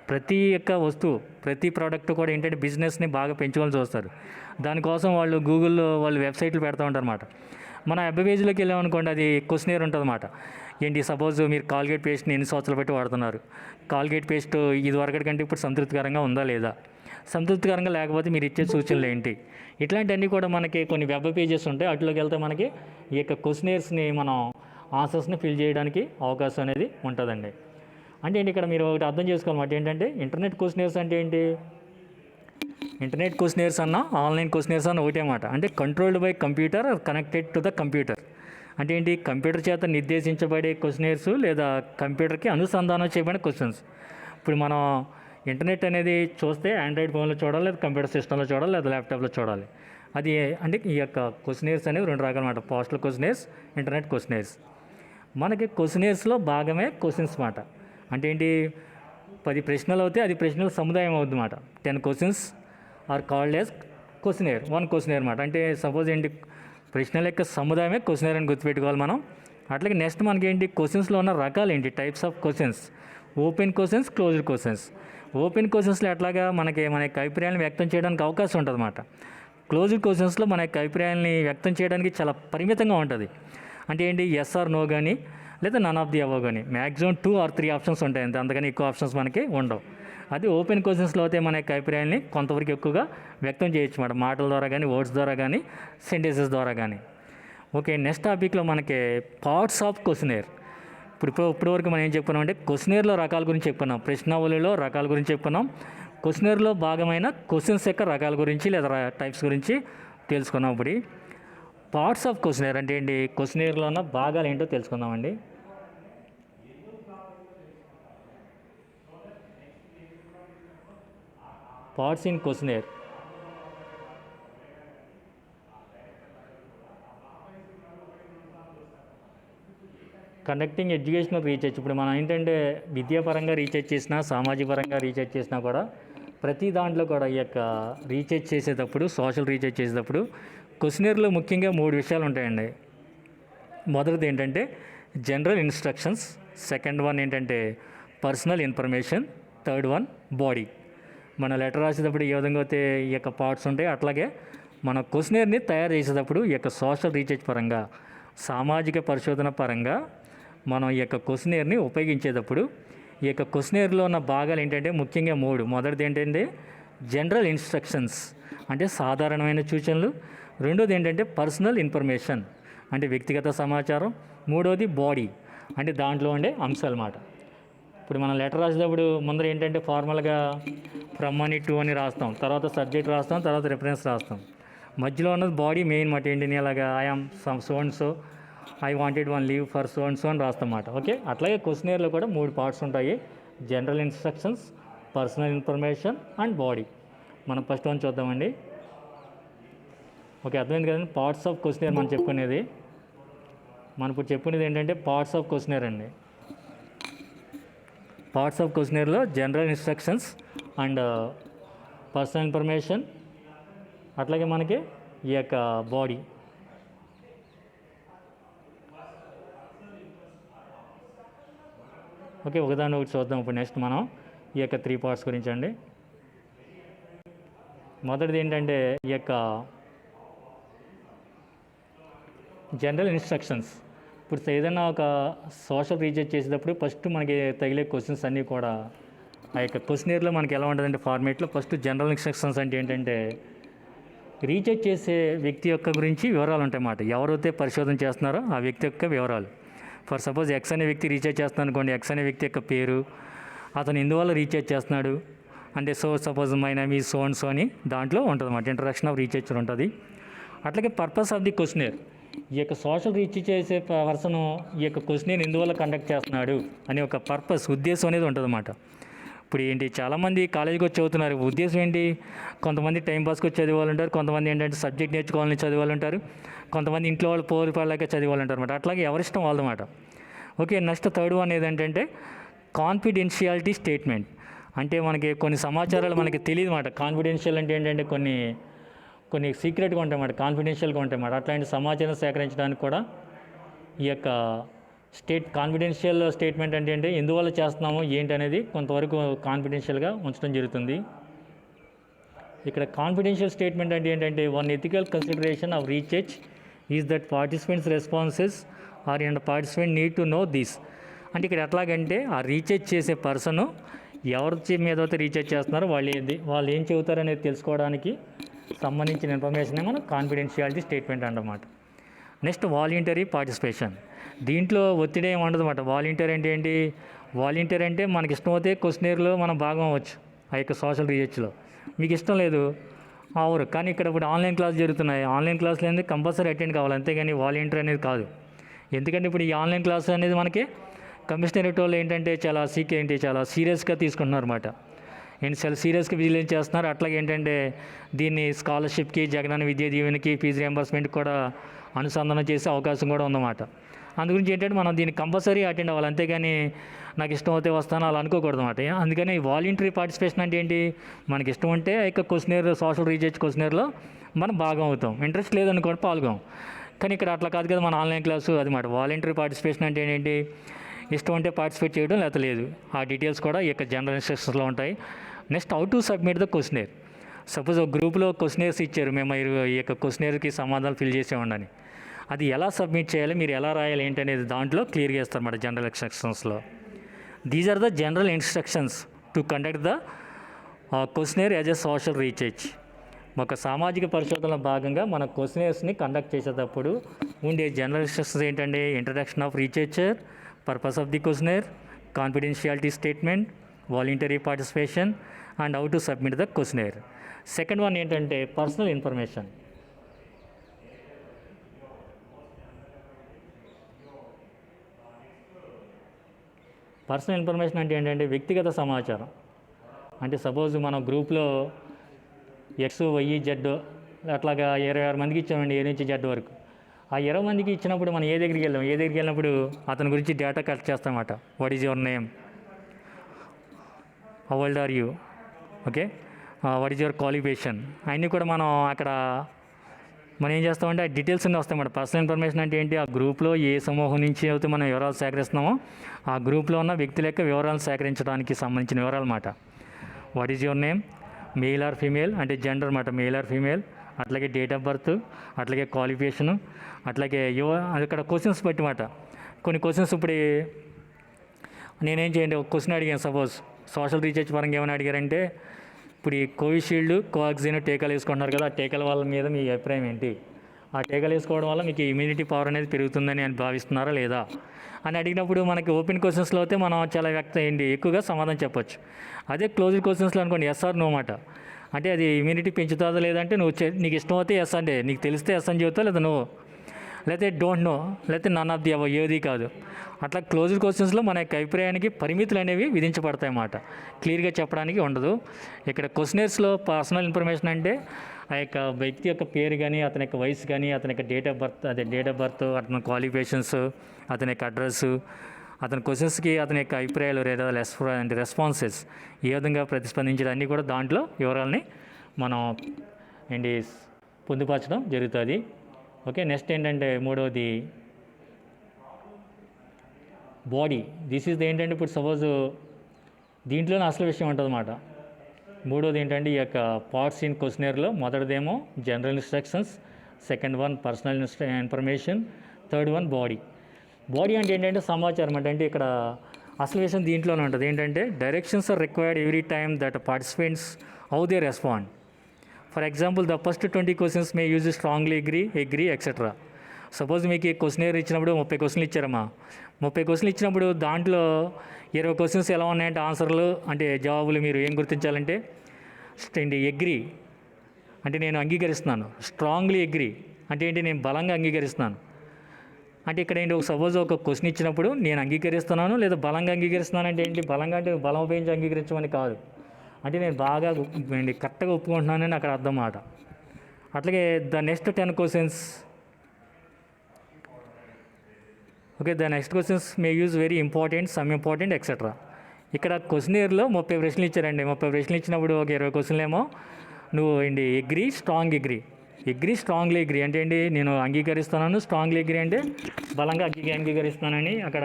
ప్రతి యొక్క వస్తువు, ప్రతి ప్రోడక్ట్ కూడా ఏంటంటే బిజినెస్ని బాగా పెంచుకోవాల్సి వస్తారు. దానికోసం వాళ్ళు గూగుల్లో వెబ్సైట్లు పెడతా ఉంటారు అన్నమాట. మన వెబ్ పేజ్లోకి వెళ్ళామనుకోండి, అది క్వశ్చనర్ ఉంటుంది అన్నమాట. ఏంటి, సపోజ్ మీరు కాల్గేట్ పేస్ట్ని ఎన్ని సంవత్సరాలు పెట్టి వాడుతున్నారు, కాల్గేట్ పేస్ట్ ఇదివరకటి కంటే ఇప్పుడు సంతృప్తికరంగా ఉందా లేదా, సంతృప్తికరంగా లేకపోతే మీరు ఇచ్చే సూచనలు ఏంటి, ఇట్లాంటివన్నీ కూడా మనకి కొన్ని వెబ్ పేజెస్ ఉంటాయి. అట్లోకి వెళ్తే మనకి ఈ యొక్క క్వశ్చనర్స్ని మనం ఆన్సర్స్ని ఫిల్ చేయడానికి అవకాశం అనేది ఉంటుందండి. అంటే ఏంటి, ఇక్కడ మీరు ఒకటి అర్థం చేసుకోవాలన్నమాట. ఏంటంటే ఇంటర్నెట్ క్వశ్చనర్స్ అంటే ఏంటి, ఇంటర్నెట్ క్వశ్చనర్స్ అన్న ఆన్లైన్ క్వశ్చనర్స్ అన్న ఒకటే మాట. అంటే controlled by computer are connected to the computer. అంటే ఏంటి, కంప్యూటర్ చేత నిర్దేశించబడే క్వశ్చనర్స్ లేదా కంప్యూటర్కి అనుసంధానం చేయబడిన క్వశ్చన్స్. ఇప్పుడు మనం ఇంటర్నెట్ అనేది చూస్తే ఆండ్రాయిడ్ ఫోన్లో చూడాలి, లేదా కంప్యూటర్ సిస్టంలో చూడాలి, లేదా ల్యాప్టాప్లో చూడాలి. అది అంటే ఈ యొక్క క్వశ్చనర్స్ అనేవి 2 రకాలు అన్నమాట. Postal questionnaires, internet questionnaires. మనకి క్వశ్చనర్స్లో భాగమే క్వశ్చన్స్ మాట. అంటే ఏంటి, 10 ప్రశ్నలు అవుతే అది ప్రశ్నల సముదాయం అవుతుంది అన్నమాట. 10 questions are called as questionnaire, 1 questionnaire అన్నమాట. అంటే సపోజ్ ఏంటి, ప్రశ్నల యొక్క సముదాయమే క్వశ్చనర్ అని గుర్తుపెట్టుకోవాలి మనం. అట్లాగే నెక్స్ట్ మనకేంటి, క్వశ్చన్స్లో ఉన్న రకాలు ఏంటి, types of questions. Open questions, closed questions. Open క్వశ్చన్స్లో ఎట్లాగా మన యొక్క అభిప్రాయాలను వ్యక్తం చేయడానికి అవకాశం ఉంటుంది అన్నమాట. క్లోజ్డ్ క్వశ్చన్స్లో మన యొక్క అభిప్రాయాన్ని వ్యక్తం చేయడానికి చాలా పరిమితంగా ఉంటుంది. అంటే ఏంటి, ఎస్ ఆర్ నో కానీ లేదా నన్ ఆఫ్ ది అబవ్ కానీ మ్యాక్సిమం 2 or 3 ఆప్షన్స్ ఉంటాయి అంతే, అంతకని ఎక్కువ ఆప్షన్స్ మనకి ఉండవు. అది ఓపెన్ క్వశ్చన్స్లో అయితే మన యొక్క అభిప్రాయాన్ని కొంతవరకు ఎక్కువగా వ్యక్తం చేయొచ్చు అన్నమాట, మాటల ద్వారా కానీ, వర్డ్స్ ద్వారా కానీ, సెంటెన్సెస్ ద్వారా కానీ. ఓకే, నెక్స్ట్ టాపిక్లో మనకి పార్ట్స్ ఆఫ్ క్వశ్చనేర్. ఇప్పటివరకు మనం ఏం చెప్పుకున్నాం అంటే క్వశ్చనేర్లో రకాల గురించి చెప్పుకున్నాం, ప్రశ్నావళిలో రకాల గురించి చెప్పుకున్నాం, క్వశ్చనేర్లో భాగమైన క్వశ్చన్స్ యొక్క రకాల గురించి లేదా టైప్స్ గురించి తెలుసుకున్నాం. ఇప్పుడు పార్ట్స్ ఆఫ్ క్వశ్చనేర్ అంటే ఏంటి, క్వశ్చనేర్లో ఉన్న భాగాలు ఏంటో తెలుసుకుందామండి. Parts in questionnaire. Conducting educational research. ఇప్పుడు మనం ఏంటంటే విద్యాపరంగా రీసెర్చ్ చేసినా, సామాజిక పరంగా రీసెర్చ్ చేసినా కూడా ప్రతి దాంట్లో కూడా ఈ యొక్క రీసెర్చ్ చేసేటప్పుడు, సోషల్ రీసెర్చ్ చేసేటప్పుడు క్వశ్చనేర్లో ముఖ్యంగా 3 విషయాలు ఉంటాయండి. మొదటిది ఏంటంటే జనరల్ ఇన్స్ట్రక్షన్స్, సెకండ్ వన్ ఏంటంటే personal information, third one body. మన లెటర్ రాసేటప్పుడు ఏ విధంగా అయితే ఈ యొక్క పార్ట్స్ ఉంటాయి, అట్లాగే మన క్వశ్చనేర్ని తయారు చేసేటప్పుడు ఈ యొక్క సోషల్ రీసెర్చ్ పరంగా, సామాజిక పరిశోధన పరంగా మనం ఈ యొక్క క్వశ్చనేర్ని ఉపయోగించేటప్పుడు ఈ యొక్క క్వశ్చనేర్లో ఉన్న భాగాలు ఏంటంటే ముఖ్యంగా 3. మొదటిది ఏంటంటే జనరల్ ఇన్స్ట్రక్షన్స్ అంటే సాధారణమైన సూచనలు, రెండోది ఏంటంటే పర్సనల్ ఇన్ఫర్మేషన్ అంటే వ్యక్తిగత సమాచారం, మూడోది బాడీ అంటే దాంట్లో ఉండే అంశాలు అన్నమాట. ఇప్పుడు మనం లెటర్ రాసేటప్పుడు ముందర ఏంటంటే ఫార్మల్గా ఫ్రమ్ అని టు అని రాస్తాం, తర్వాత సబ్జెక్ట్ రాస్తాం, తర్వాత రిఫరెన్స్ రాస్తాం. మధ్యలో ఉన్నది బాడీ మెయిన్ మాట. ఏంటి, అలాగా I'm so and so, I wanted one leave for so and so అని రాస్తాం అన్నమాట. ఓకే, అట్లాగే క్వశ్చనేర్లో కూడా 3 పార్ట్స్ ఉంటాయి, general instructions, personal information and body. మనం ఫస్ట్ వన్ చూద్దామండి. ఓకే, అర్థమైంది కదండి. పార్ట్స్ ఆఫ్ క్వశ్చనేర్ మనం చెప్పుకునేది, మనం ఇప్పుడు చెప్పుకునేది ఏంటంటే పార్ట్స్ ఆఫ్ క్వశ్చనేర్ అండి. పార్ట్స్ ఆఫ్ క్వశ్చనేర్లో general instructions and personal information, అట్లాగే మనకి ఈ యొక్క బాడీ. ఓకే, ఒకదాన్ని ఒకటి చూద్దాం. ఇప్పుడు నెక్స్ట్ మనం ఈ యొక్క 3 పార్ట్స్ గురించి అండి. మొదటిది ఏంటంటే ఈ యొక్క జనరల్ ఇన్స్ట్రక్షన్స్. ఇప్పుడు ఏదైనా ఒక సోషల్ రీసెర్చ్ చేసేటప్పుడు ఫస్ట్ మనకి తగిలే క్వశ్చన్స్ అన్నీ కూడా ఆ యొక్క క్వశ్చనేర్లో మనకి ఎలా ఉంటుందంటే ఫార్మేట్లో ఫస్ట్ జనరల్ ఇన్స్ట్రక్షన్స్ అంటే ఏంటంటే రీసెర్చ్ చేసే వ్యక్తి యొక్క గురించి వివరాలు ఉంటాయి అన్నమాట. ఎవరైతే పరిశోధన చేస్తున్నారో ఆ వ్యక్తి యొక్క వివరాలు. ఫర్ సపోజ్ ఎక్స్ అనే వ్యక్తి రీసెర్చ్ చేస్తున్నాడు అనుకోండి, ఎక్స్ అనే వ్యక్తి యొక్క పేరు, అతను ఎందువల్ల రీసెర్చ్ చేస్తున్నాడు అంటే suppose my name is so and so అని దాంట్లో ఉంటుంది అన్నమాట, ఇంట్రడక్షన్ ఆఫ్ రీసెర్చర్ ఉంటుంది. అట్లాగే పర్పస్ ఆఫ్ ది క్వశ్చనేర్. ఈ యొక్క సోషల్ రీసెర్చ్ చేసే పర్సన్ ఈ యొక్క క్వశ్చనేర్ ఎందువల్ల కండక్ట్ చేస్తున్నాడు అనే ఒక పర్పస్, ఉద్దేశం అనేది ఉంటుంది అన్నమాట. ఇప్పుడు ఏంటి, చాలామంది కాలేజీకి వచ్చి చదువుతున్నారు, ఉద్దేశం ఏంటి, కొంతమంది టైంపాస్కి వచ్చి చదివాలి ఉంటారు, కొంతమంది ఏంటంటే సబ్జెక్ట్ నేర్చుకోవాలని చదివాలి ఉంటారు, కొంతమంది ఇంట్లో వాళ్ళు పోలిపాళ్ళగా చదివాలి ఉంటారు అనమాట. అట్లాగే ఎవరిష్టం వాళ్ళదన్నమాట. ఓకే, నెక్స్ట్ థర్డ్ వన్ ఏదంటే కాన్ఫిడెన్షియాలిటీ స్టేట్మెంట్. అంటే మనకి కొన్ని సమాచారాలు మనకి తెలియదు అన్నమాట. కాన్ఫిడెన్షియల్ అంటే ఏంటంటే కొన్ని సీక్రెట్గా ఉంటాయన్నమాట, కాన్ఫిడెన్షియల్గా ఉంటాయన్నమాట. అట్లాంటి సమాచారం సేకరించడానికి కూడా ఈ యొక్క కాన్ఫిడెన్షియల్ స్టేట్మెంట్ అంటే ఏంటి, ఎందువల్ల చేస్తున్నామో ఏంటి అనేది కొంతవరకు కాన్ఫిడెన్షియల్గా ఉంచడం జరుగుతుంది. ఇక్కడ కాన్ఫిడెన్షియల్ స్టేట్మెంట్ అంటే ఏంటంటే one ethical consideration of research is that participants responses are and participant need to know this. అంటే ఇక్కడ ఎట్లాగంటే ఆ రీసెర్చ్ చేసే పర్సన్ ఎవరి మీద అయితే రీసెర్చ్ చేస్తున్నారో వాళ్ళు ఏం చెబుతారు అనేది తెలుసుకోవడానికి సంబంధించిన ఇన్ఫర్మేషన్ మనం కాన్ఫిడెన్షియాలిటీ స్టేట్మెంట్ అన్నమాట. Next voluntary participation. దీంట్లో ఒత్తిడి ఏమి ఉండదు అన్నమాట. వాలంటీర్ అంటే ఏంటి, వాలంటీర్ అంటే మనకి ఇష్టం అయితే క్వశ్చనేర్లో మనం భాగం అవ్వచ్చు ఆ యొక్క సోషల్ రీసెర్చ్లో. మీకు ఇష్టం లేదు అవరు, కానీ ఇక్కడ ఇప్పుడు ఆన్లైన్ క్లాస్ జరుగుతున్నాయి, ఆన్లైన్ క్లాసులు అనేది కంపల్సరీ అటెండ్ కావాలి, అంతేగాని వాలంటీర్ అనేది కాదు. ఎందుకంటే ఇప్పుడు ఈ ఆన్లైన్ క్లాస్ అనేది మనకి కమిషనరేట్ వాళ్ళు ఏంటంటే చాలా సీరియస్గా తీసుకుంటున్నారు అన్నమాట. ఏంటి చాలా సీరియస్గా విజిలెన్స్ చేస్తున్నారు. అట్లాగే ఏంటంటే దీన్ని స్కాలర్షిప్కి, జగనన్న విద్యా దీవెనకి, ఫీజు రియంబర్స్మెంట్కి కూడా అనుసంధానం చేసే అవకాశం కూడా ఉందన్నమాట. అందుగురించి ఏంటంటే మనం దీన్ని కంపల్సరీ అటెండ్ అవ్వాలి, అంతేగాని నాకు ఇష్టం అయితే వస్తాను అలా అనుకోకూడదు అన్నమాట. అందుకని వాలంటరీ పార్టిసిపేషన్ అంటే ఏంటి, మనకి ఇష్టం ఉంటే ఇక క్వశ్చనేర్, సోషల్ రీసెర్చ్ క్వశ్చనేర్లో మనం భాగం అవుతాం, ఇంట్రెస్ట్ లేదనుకోండి పాల్గొం. కానీ ఇక్కడ అట్లా కాదు కదా మన ఆన్లైన్ క్లాసు, అది మాట. వాలంటరీ పార్టిసిపేషన్ అంటే ఏంటి, ఇష్టం ఉంటే పార్టిసిపేట్ చేయడం లేకపోతే లేదు. ఆ డీటెయిల్స్ కూడా ఈ యొక్క జనరల్ ఇన్స్ట్రక్షన్స్లో ఉంటాయి. Next how to submit the questionnaire. Suppose ఒక గ్రూప్లో క్వశ్చనర్స్ ఇచ్చారు, మేము మీరు ఈ యొక్క క్వశ్చనర్కి సమాధానాలు ఫిల్ చేసేవాడి. అది ఎలా సబ్మిట్ చేయాలి, మీరు ఎలా రాయాలి ఏంటి అనేది దాంట్లో క్లియర్గా ఇస్తారన్నమాట జనరల్ ఇన్స్ట్రక్షన్స్లో. These are the general instructions to conduct the questionnaire as a social research. ఒక సామాజిక పరిశోధనలో భాగంగా మన క్వశ్చనర్స్ని కండక్ట్ చేసేటప్పుడు ఉండే జనరల్ ఇన్స్ట్రక్షన్స్ ఏంటంటే introduction of researcher, purpose of the questionnaire, confidentiality statement, voluntary participation and how to submit the questionnaire. Second one ఏంటంటే పర్సనల్ ఇన్ఫర్మేషన్. పర్సనల్ ఇన్ఫర్మేషన్ అంటే ఏంటంటే వ్యక్తిగత సమాచారం. అంటే సపోజ్ మన గ్రూప్లో ఎక్స్ వై జెడ్ అట్లాగా 26 మందికి ఇచ్చామండి, ఏ నుంచి జెడ్ వరకు. ఆ 20 మందికి ఇచ్చినప్పుడు మనం ఏ దగ్గరికి వెళ్ళినప్పుడు అతని గురించి డేటా కలెక్ట్ చేస్తామన్నమాట. What is your name, how old are you, okay, what is your qualification, అన్నీ కూడా మనం అక్కడ మనం ఏం చేస్తామంటే ఆ డీటెయిల్స్ అన్నీ వస్తాయన్నమాట. పర్సనల్ ఇన్ఫర్మేషన్ అంటే ఏంటి, ఆ గ్రూప్లో ఏ సమూహం నుంచి అయితే మనం వివరాలు సేకరిస్తున్నామో ఆ గ్రూప్లో ఉన్న వ్యక్తుల యొక్క వివరాలు సేకరించడానికి సంబంధించిన వివరాలు అన్నమాట. What is your name, male or female అంటే జెండర్ అన్నమాట, మేల్ ఆర్ ఫీమేల్, అట్లాగే డేట్ ఆఫ్ బర్త్, అట్లాగే క్వాలిఫికేషను, అట్లాగే అక్కడ క్వశ్చన్స్ బట్టి మాట. కొన్ని క్వశ్చన్స్ ఇప్పుడు నేనేం చేయండి, ఒక క్వశ్చన్ అడిగాను సపోజ్ సోషల్ రీసెర్చ్ పరంగా ఏమైనా అడిగారంటే, ఇప్పుడు ఈ కోవిషీల్డ్, కోవాక్సిన్ టీకాలు వేసుకుంటున్నారు కదా, ఆ టీకాల వాళ్ళ మీద మీ అభిప్రాయం ఏంటి, ఆ టీకాలు వేసుకోవడం వల్ల మీకు ఇమ్యూనిటీ పవర్ అనేది పెరుగుతుందని అని భావిస్తున్నారా లేదా అని అడిగినప్పుడు మనకి ఓపెన్ క్వశ్చన్స్లో అయితే మనం చాలా ఎక్కువగా సమాధానం చెప్పొచ్చు. అదే క్లోజ్డ్ క్వశ్చన్స్లో అనుకోండి ఎస్ ఆర్ నో మాట, అంటే అది ఇమ్యూనిటీ పెంచుతుందా లేదంటే నీకు ఇష్టం అయితే ఎస్ అంటే, నీకు తెలిస్తే ఎస్ అని చెబుతావు, లేదా నో, లేకపోతే డోంట్ నో, లేకపోతే నన్ ఆఫ్ ది అబవ్, ఏది కాదు. అట్లా క్లోజ్డ్ క్వశ్చన్స్లో మన యొక్క అభిప్రాయానికి పరిమితులు అనేవి విధించబడతాయి అన్నమాట, క్లియర్గా చెప్పడానికి ఉండదు. ఇక్కడ క్వశ్చనర్స్లో పర్సనల్ ఇన్ఫర్మేషన్ అంటే ఆ యొక్క వ్యక్తి యొక్క పేరు కానీ, అతని యొక్క వయసు కానీ, అతని యొక్క డేట్ ఆఫ్ బర్త్, అతని క్వాలిఫికేషన్స్, అతని యొక్క అడ్రస్సు, అతని క్వశ్చన్స్కి అతని యొక్క అభిప్రాయాలు లేదా రెస్పాన్సెస్ ఏ విధంగా ప్రతిస్పందించడం అన్నీ కూడా దాంట్లో వివరాలని మనం ఏంటి పొందుపరచడం జరుగుతుంది. ఓకే, నెక్స్ట్ ఏంటంటే మూడవది బాడీ. దిస్ ఈజ్ ఏంటంటే ఇప్పుడు సపోజ్ దీంట్లోనే అసలు విషయం ఉంటుంది అన్నమాట. మూడోది ఏంటంటే ఈ యొక్క పార్ట్స్ ఇన్ క్వశ్చనర్లో మొదటిదేమో general instructions, second one personal information, third one body. Body అంటే ఏంటంటే సమాచారం అంటే ఇక్కడ అసలు విషయం దీంట్లోనే ఉంటుంది. ఏంటంటే directions are required every time that participants how they respond. For example the first 20 questions may use strongly agree etcetera. Suppose మీకు ఈ క్వశ్చనర్ ఇచ్చినప్పుడు 30 క్వశ్చన్లు ఇచ్చారమ్మా. 30 క్వశ్చన్లు ఇచ్చినప్పుడు దాంట్లో 20 క్వశ్చన్స్ ఎలా ఉన్నాయంటే ఆన్సర్లు అంటే జవాబులు మీరు ఏం గుర్తించాలంటే అగ్రీ అంటే నేను అంగీకరిస్తున్నాను, స్ట్రాంగ్లీ అగ్రీ అంటే ఏంటి నేను బలంగా అంగీకరిస్తున్నాను. అంటే ఇక్కడ ఏంటి సపోజ్ ఒక క్వశ్చన్ ఇచ్చినప్పుడు నేను అంగీకరిస్తున్నాను లేదా బలంగా అంగీకరిస్తున్నాను అంటే ఏంటి, బలంగా అంటే బలం ఉపయోగించి అంగీకరించమని కాదు, అంటే నేను బాగా కరెక్ట్గా ఒప్పుకుంటున్నానని అక్కడ అర్థం మాట. అట్లాగే the next 10 questions, okay, the next questions may use very important, some important etcetera. ఇక్కడ క్వశ్చనర్లో 30 ప్రశ్నలు ఇచ్చారండి. 30 ప్రశ్నలు ఇచ్చినప్పుడు ఒక 20 క్వశ్చన్లు ఏమో నువ్వు ఏంటి అగ్రీ స్ట్రాంగ్లీ అగ్రీ అంటే ఏంటి నేను అంగీకరిస్తున్నాను, స్ట్రాంగ్లీ అగ్రీ అంటే బలంగా అంగీకరిస్తున్నానని అక్కడ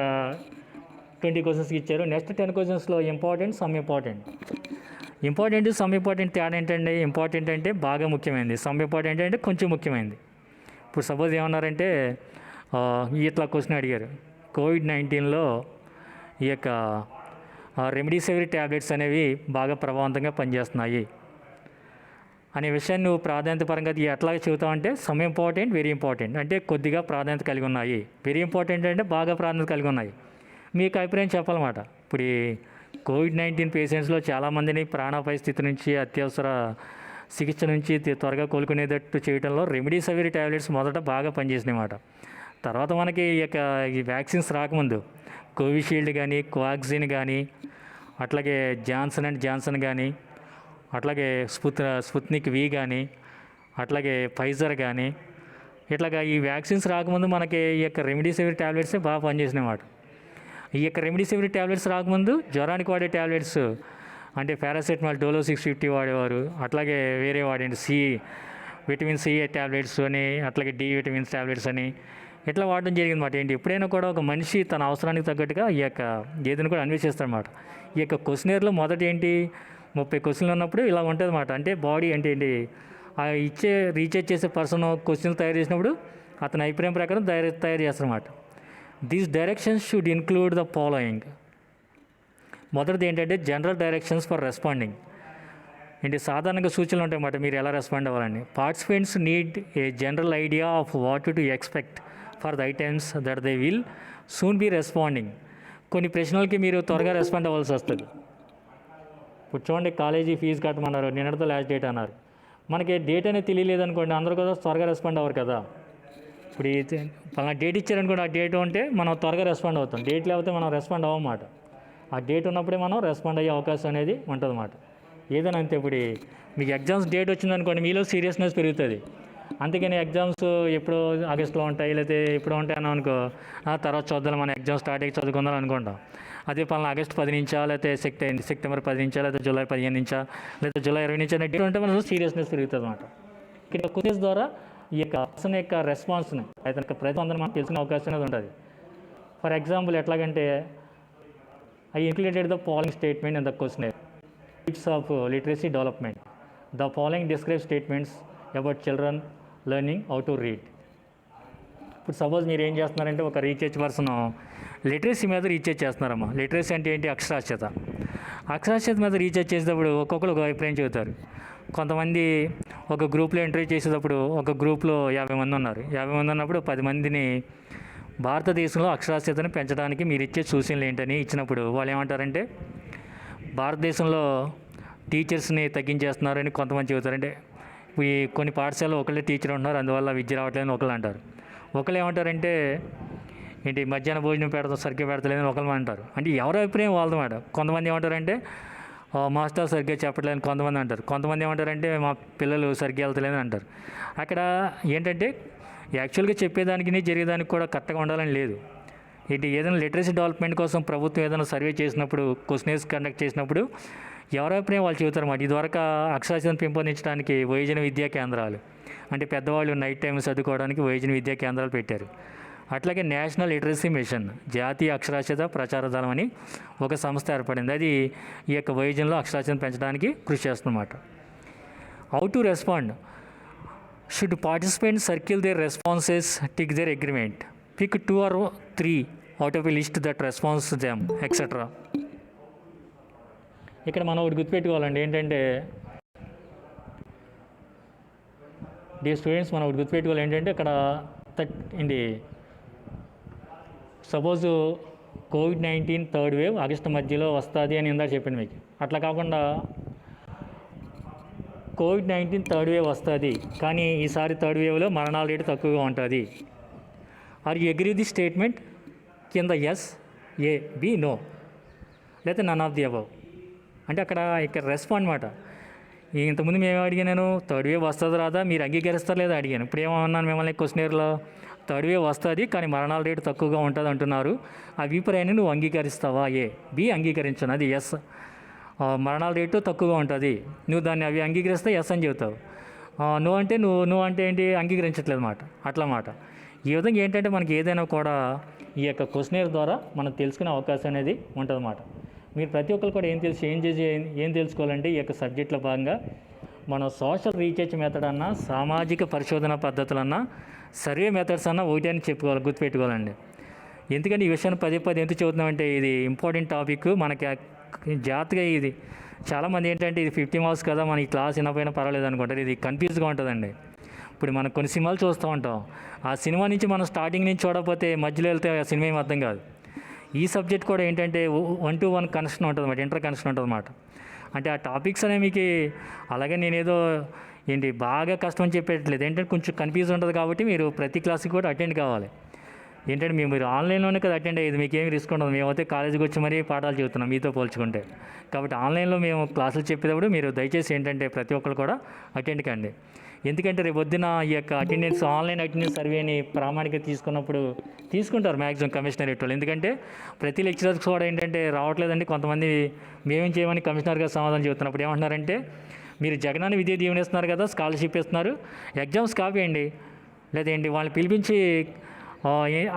20 క్వశ్చన్స్కి ఇచ్చారు. నెక్స్ట్ 10 క్వశ్చన్స్లో ఇంపార్టెంట్, సమ్ ఇంపార్టెంట్ తేడా ఏంటంటే ఇంపార్టెంట్ అంటే బాగా ముఖ్యమైనది, సమ్ ఇంపార్టెంట్ అంటే కొంచెం ముఖ్యమైనది. ఇప్పుడు సపోజ్ ఏమన్నారంటే ఇట్లా క్వశ్చన్ అడిగారు, కోవిడ్-19లో ఈ యొక్క రెమిడిసివిర్ ట్యాబ్లెట్స్ అనేవి బాగా ప్రభావవంతంగా పనిచేస్తున్నాయి అనే విషయాన్ని నువ్వు ప్రాధాన్యత పరంగా ఎట్లాగా చెబుతావంటే సమ్ ఇంపార్టెంట్, వెరీ ఇంపార్టెంట్ అంటే కొద్దిగా ప్రాధాన్యత కలిగి ఉన్నాయి, వెరీ ఇంపార్టెంట్ అంటే బాగా ప్రాధాన్యత కలిగి ఉన్నాయి. మీకు అభిప్రాయం చెప్పాలన్నమాట. ఇప్పుడు ఈ కోవిడ్-19 పేషెంట్స్లో చాలామందిని ప్రాణాపాయ స్థితి నుంచి అత్యవసర చికిత్స నుంచి త్వరగా కోలుకునేటట్టు చేయడంలో రెమిడిసివిర్ ట్యాబ్లెట్స్ మొదట బాగా పనిచేసినాయి అన్నమాట. తర్వాత మనకి ఈ వ్యాక్సిన్స్ రాకముందు కోవిషీల్డ్ కానీ, కోవాక్సిన్ కానీ, అట్లాగే జాన్సన్ కానీ, అట్లాగే స్పుత్నిక్ వి కానీ, అట్లాగే ఫైజర్ కానీ, ఇట్లాగా ఈ వ్యాక్సిన్స్ రాకముందు మనకి ఈ యొక్క రెమిడిసివిర్ ట్యాబ్లెట్సే బాగా పనిచేసినాయి అన్నమాట. ఈ యొక్క రెమిడిసివిర్ ట్యాబ్లెట్స్ రాకముందు జ్వరానికి వాడే ట్యాబ్లెట్స్ అంటే పారాసెటమాల్ డోలో 650 వాడేవారు. అట్లాగే వేరే వాడండి విటమిన్ సి ట్యాబ్లెట్స్ అని, అట్లాగే డి విటమిన్స్ ట్యాబ్లెట్స్ అని ఇట్లా వాడడం జరిగిందన్నమాట. ఏంటి ఎప్పుడైనా కూడా ఒక మనిషి తన అవసరానికి తగ్గట్టుగా ఈ యొక్క ఏదైనా కూడా అన్వేషిస్తారన్నమాట. ఈ యొక్క క్వశ్చనర్లో మొదట ఏంటి 30 క్వశ్చన్లు ఉన్నప్పుడు ఇలా ఉంటుంది అన్నమాట. అంటే బాడీ అంటే ఏంటి, ఆ ఇచ్చే రీఛార్జ్ చేసే పర్సన్ క్వశ్చన్లు తయారు చేసినప్పుడు అతని అభిప్రాయం ప్రకారం తయారు చేస్తారన్నమాట. These directions should include the following. మొదటిది ఏంటంటే జనరల్ డైరెక్షన్స్ ఫర్ రెస్పాండింగ్. ఏంటి సాధారణంగా సూచనలు ఉంటాయన్నమాట మీరు ఎలా రెస్పాండ్ అవ్వాలని. Participants need a general idea of what to expect for the items that they will soon be responding. కొన్ని ప్రశ్నలకి మీరు త్వరగా రెస్పాండ్ అవ్వాల్సి వస్తుంది. ఇప్పుడు చూడండి, కాలేజీ ఫీజు కట్టమన్నారు, నిన్నటితో లాస్ట్ డేట్ అన్నారు. మనకి డేట్ అనేది తెలియలేదు అనుకోండి, అందరూ కూడా త్వరగా రెస్పాండ్ అవ్వరు కదా. ఇప్పుడు పలానా డేట్ ఇచ్చారనుకోండి, ఆ డేట్ ఉంటే మనం త్వరగా రెస్పాండ్ అవుతాం. డేట్ లేకపోతే మనం రెస్పాండ్ అవ్వమాట. ఆ డేట్ ఉన్నప్పుడే మనం రెస్పాండ్ అయ్యే అవకాశం అనేది ఉంటుంది అన్నమాట. ఏదైనా అంతే, ఇప్పుడు మీకు ఎగ్జామ్స్ డేట్ వచ్చిందనుకోండి, మీలో సీరియస్నెస్ పెరుగుతుంది. అందుకని ఎగ్జామ్స్ ఎప్పుడో ఆగస్టులో ఉంటాయి లేకపోతే ఎప్పుడో ఉంటాయి అని అనుకో, తర్వాత చూద్దాం మన ఎగ్జామ్ స్టార్ట్ అయ్యి చదువుకుందాం అనుకుంటాం. అదే పలానా ఆగస్టు 10 నుంచా లేకపోతే సెప్టెంబర్ 10 నుంచా లేకపోతే జూలై 15 నుంచా లేకపోతే జూలై 20 నుంచా డేట్ ఉంటే మనకు సీరియస్నెస్ పెరుగుతుంది అన్నమాట. ఇక్కడ క్వశ్చన్స్ ద్వారా ఈ యొక్క పర్సన్ యొక్క రెస్పాన్స్ని అతని యొక్క ప్రతిస్పందన మనం తెలుసుకునే అవకాశం అనేది ఉంటుంది. ఫర్ ఎగ్జాంపుల్ ఎట్లాగంటే, I included the following statement in the questionnaire tips of literacy development. The following describe statements about children learning how to read. ఇప్పుడు సపోజ్ మీరు ఏం చేస్తున్నారంటే, ఒక రీసెర్చ్ పర్సన్ లిటరసీ మీద రీసెర్చ్ చేస్తున్నారమ్మా. లిటరసీ అంటే ఏంటి, అక్షరాస్యత. అక్షరాస్యత మీద రీసెర్చ్ చేసేటప్పుడు ఒక్కొక్కరు ఒక అభిప్రాయం చెబుతారు. కొంతమంది ఒక గ్రూప్లో ఇంటర్వ్యూ చేసేటప్పుడు ఒక గ్రూప్లో 50 మంది ఉన్నారు. 50 మంది ఉన్నప్పుడు 10 మందిని భారతదేశంలో అక్షరాస్యతను పెంచడానికి మీరు ఇచ్చే సూచనలు ఏంటని ఇచ్చినప్పుడు వాళ్ళు ఏమంటారంటే, భారతదేశంలో టీచర్స్ని తగ్గించేస్తున్నారని కొంతమంది చెబుతారంటే, ఈ కొన్ని పాఠశాలలో ఒకళ్ళే టీచర్ ఉంటున్నారు, అందువల్ల విద్య రావట్లేదని ఒకళ్ళు అంటారు. ఒకళ్ళు ఏమంటారంటే, ఏంటి మధ్యాహ్న భోజనం సరిగ్గా పెడతలేదని ఒకళ్ళు అంటారు. అంటే ఎవరి అభిప్రాయం వాళ్ళదన్నమాట. కొంతమంది ఏమంటారంటే, మాస్టర్ సరిగ్గా చెప్పట్లేదని కొంతమంది అంటారు. కొంతమంది ఏమంటారంటే, మా పిల్లలు సరిగ్గా వెళ్తలేదని అంటారు. అక్కడ ఏంటంటే యాక్చువల్గా చెప్పేదానికి జరిగేదానికి కూడా కరెక్ట్గా ఉండాలని లేదు. ఏదైనా లిటరసీ డెవలప్మెంట్ కోసం ప్రభుత్వం ఏదైనా సర్వే చేసినప్పుడు, క్వశ్చనర్స్ కండక్ట్ చేసినప్పుడు ఎవరి అభిప్రాయం వాళ్ళు చెబుతారు అన్నమాట. ఇదివరకు అక్షరాస్యతను పెంపొందించడానికి వయోజన విద్యా కేంద్రాలు, అంటే పెద్దవాళ్ళు నైట్ టైం చదువుకోవడానికి వయోజన విద్యా కేంద్రాలు పెట్టారు. అట్లాగే నేషనల్ లిటరసీ మిషన్, జాతీయ అక్షరాస్యత ప్రచార దళం అని ఒక సంస్థ ఏర్పడింది. అది ఈ యొక్క వయోజనలో అక్షరాస్యతను పెంచడానికి కృషి చేస్తుందన్నమాట. How to respond. Should participant circle their responses, tick their agreement, pick 2 or 3 out of a list that response them etcetera. ఇక్కడ మనం ఒకటి గుర్తుపెట్టుకోవాలండి, ఏంటంటే స్టూడెంట్స్ మనం ఒకటి గుర్తుపెట్టుకోవాలి ఏంటంటే, ఇక్కడ ఏంటి suppose COVID-19 third wave August మధ్యలో వస్తుంది అని ఇందాక చెప్పాను మీకు. అట్లా కాకుండా కోవిడ్-19 థర్డ్ వేవ్ వస్తుంది కానీ ఈసారి థర్డ్ వేవ్లో మరణాల రేటు తక్కువగా ఉంటుంది. Are you agree the statement కింద ఎస్, ఏ, బి, నో, లేకపోతే నన్ ఆఫ్ ది అబవ్. అంటే ఇక్కడ రెస్పాండ్ అనమాట. ఇంతకుముందు మేము అడిగాను, థర్డ్ వేవ్ వస్తుంది రాదా మీరు అంగీకరిస్తారు లేదా అడిగాను. ఇప్పుడు ఏమన్నాను మిమ్మల్ని క్వశ్చనర్లో, థర్డ్ వేవ్ వస్తుంది కానీ మరణాల రేటు తక్కువగా ఉంటుంది అంటున్నారు, ఆ అభిప్రాయాన్ని నువ్వు అంగీకరిస్తావా? ఏ, బి అంగీకరించను, అది ఎస్. మరణాల రేటు తక్కువగా ఉంటుంది, నువ్వు దాన్ని అవి అంగీకరిస్తే ఎస్ అని చెబుతావు. నువ్వు అంటే ఏంటి, అంగీకరించట్లేదు మాట. అట్లా మాట. ఈ విధంగా ఏంటంటే మనకి ఏదైనా కూడా ఈ యొక్క క్వశ్చనర్ ద్వారా మనం తెలుసుకునే అవకాశం అనేది ఉంటుందన్నమాట. మీరు ప్రతి ఒక్కరు కూడా ఏం తెలుసుకోవాలంటే, ఈ యొక్క సబ్జెక్ట్లో భాగంగా మనం సోషల్ రీసెర్చ్ మెథడ్ అన్నా, సామాజిక పరిశోధన పద్ధతులన్నా, సర్వే మెథడ్స్ అన్నా ఒకటి అని చెప్పుకోవాలి, గుర్తుపెట్టుకోవాలండి. ఎందుకంటే ఈ విషయాన్ని పదే ఎందుకు చదువుతున్నామంటే, ఇది ఇంపార్టెంట్ టాపిక్ మనకి జాగ్రత్తగా. ఇది చాలామంది ఏంటంటే ఇది 50 మార్క్స్ కదా, మన ఈ క్లాస్ వినపోయినా పర్వాలేదు అనుకుంటారు. ఇది కన్ఫ్యూజ్గా ఉంటుందండి. ఇప్పుడు మనం కొన్ని సినిమాలు చూస్తూ ఉంటాం, ఆ సినిమా నుంచి మనం స్టార్టింగ్ నుంచి చూడకపోతే మధ్యలో వెళ్తే ఆ సినిమా ఏం అర్థం కాదు. ఈ సబ్జెక్ట్ కూడా ఏంటంటే 1-to-1 కనెక్షన్ ఉంటుంది అన్నమాట, ఇంటర్ కనెక్షన్ ఉంటుంది అన్నమాట. అంటే ఆ టాపిక్స్ అనేవి మీకు అలాగే నేనేదో బాగా కష్టం అని చెప్పేట్లేదు, ఏంటంటే కొంచెం కన్ఫ్యూజ్ ఉంటుంది. కాబట్టి మీరు ప్రతి క్లాస్కి కూడా అటెండ్ కావాలి. ఏంటంటే మీరు ఆన్లైన్లోనే కదా అటెండ్ అయ్యేది, మీకు ఏమి రిస్క్ ఉండదు. మేమైతే కాలేజీకి వచ్చి మరీ పాఠాలు చెబుతున్నాం మీతో పోల్చుకుంటే. కాబట్టి ఆన్లైన్లో మేము క్లాసులు చెప్పేటప్పుడు మీరు దయచేసి ఏంటంటే ప్రతి ఒక్కరు కూడా అటెండ్ కండి. ఎందుకంటే రేపు పొద్దున ఈ యొక్క అటెండెన్స్, ఆన్లైన్ అటెండెన్స్ సర్వేని ప్రామాణికత తీసుకుంటారు మ్యాక్సిమం కమిషనరేట్ వాళ్ళు. ఎందుకంటే ప్రతి లెక్చరర్స్ కూడా ఏంటంటే రావట్లేదండి, కొంతమంది మేమేం చేయమని కమిషనర్ గారు సమాధానం చెబుతున్నప్పుడు ఏమంటున్నారంటే, మీరు జగనన్న విద్య దీవెన ఇస్తున్నారు కదా, స్కాలర్షిప్ ఇస్తున్నారు, ఎగ్జామ్స్ కాపీయండి లేదేంటి వాళ్ళని పిలిపించి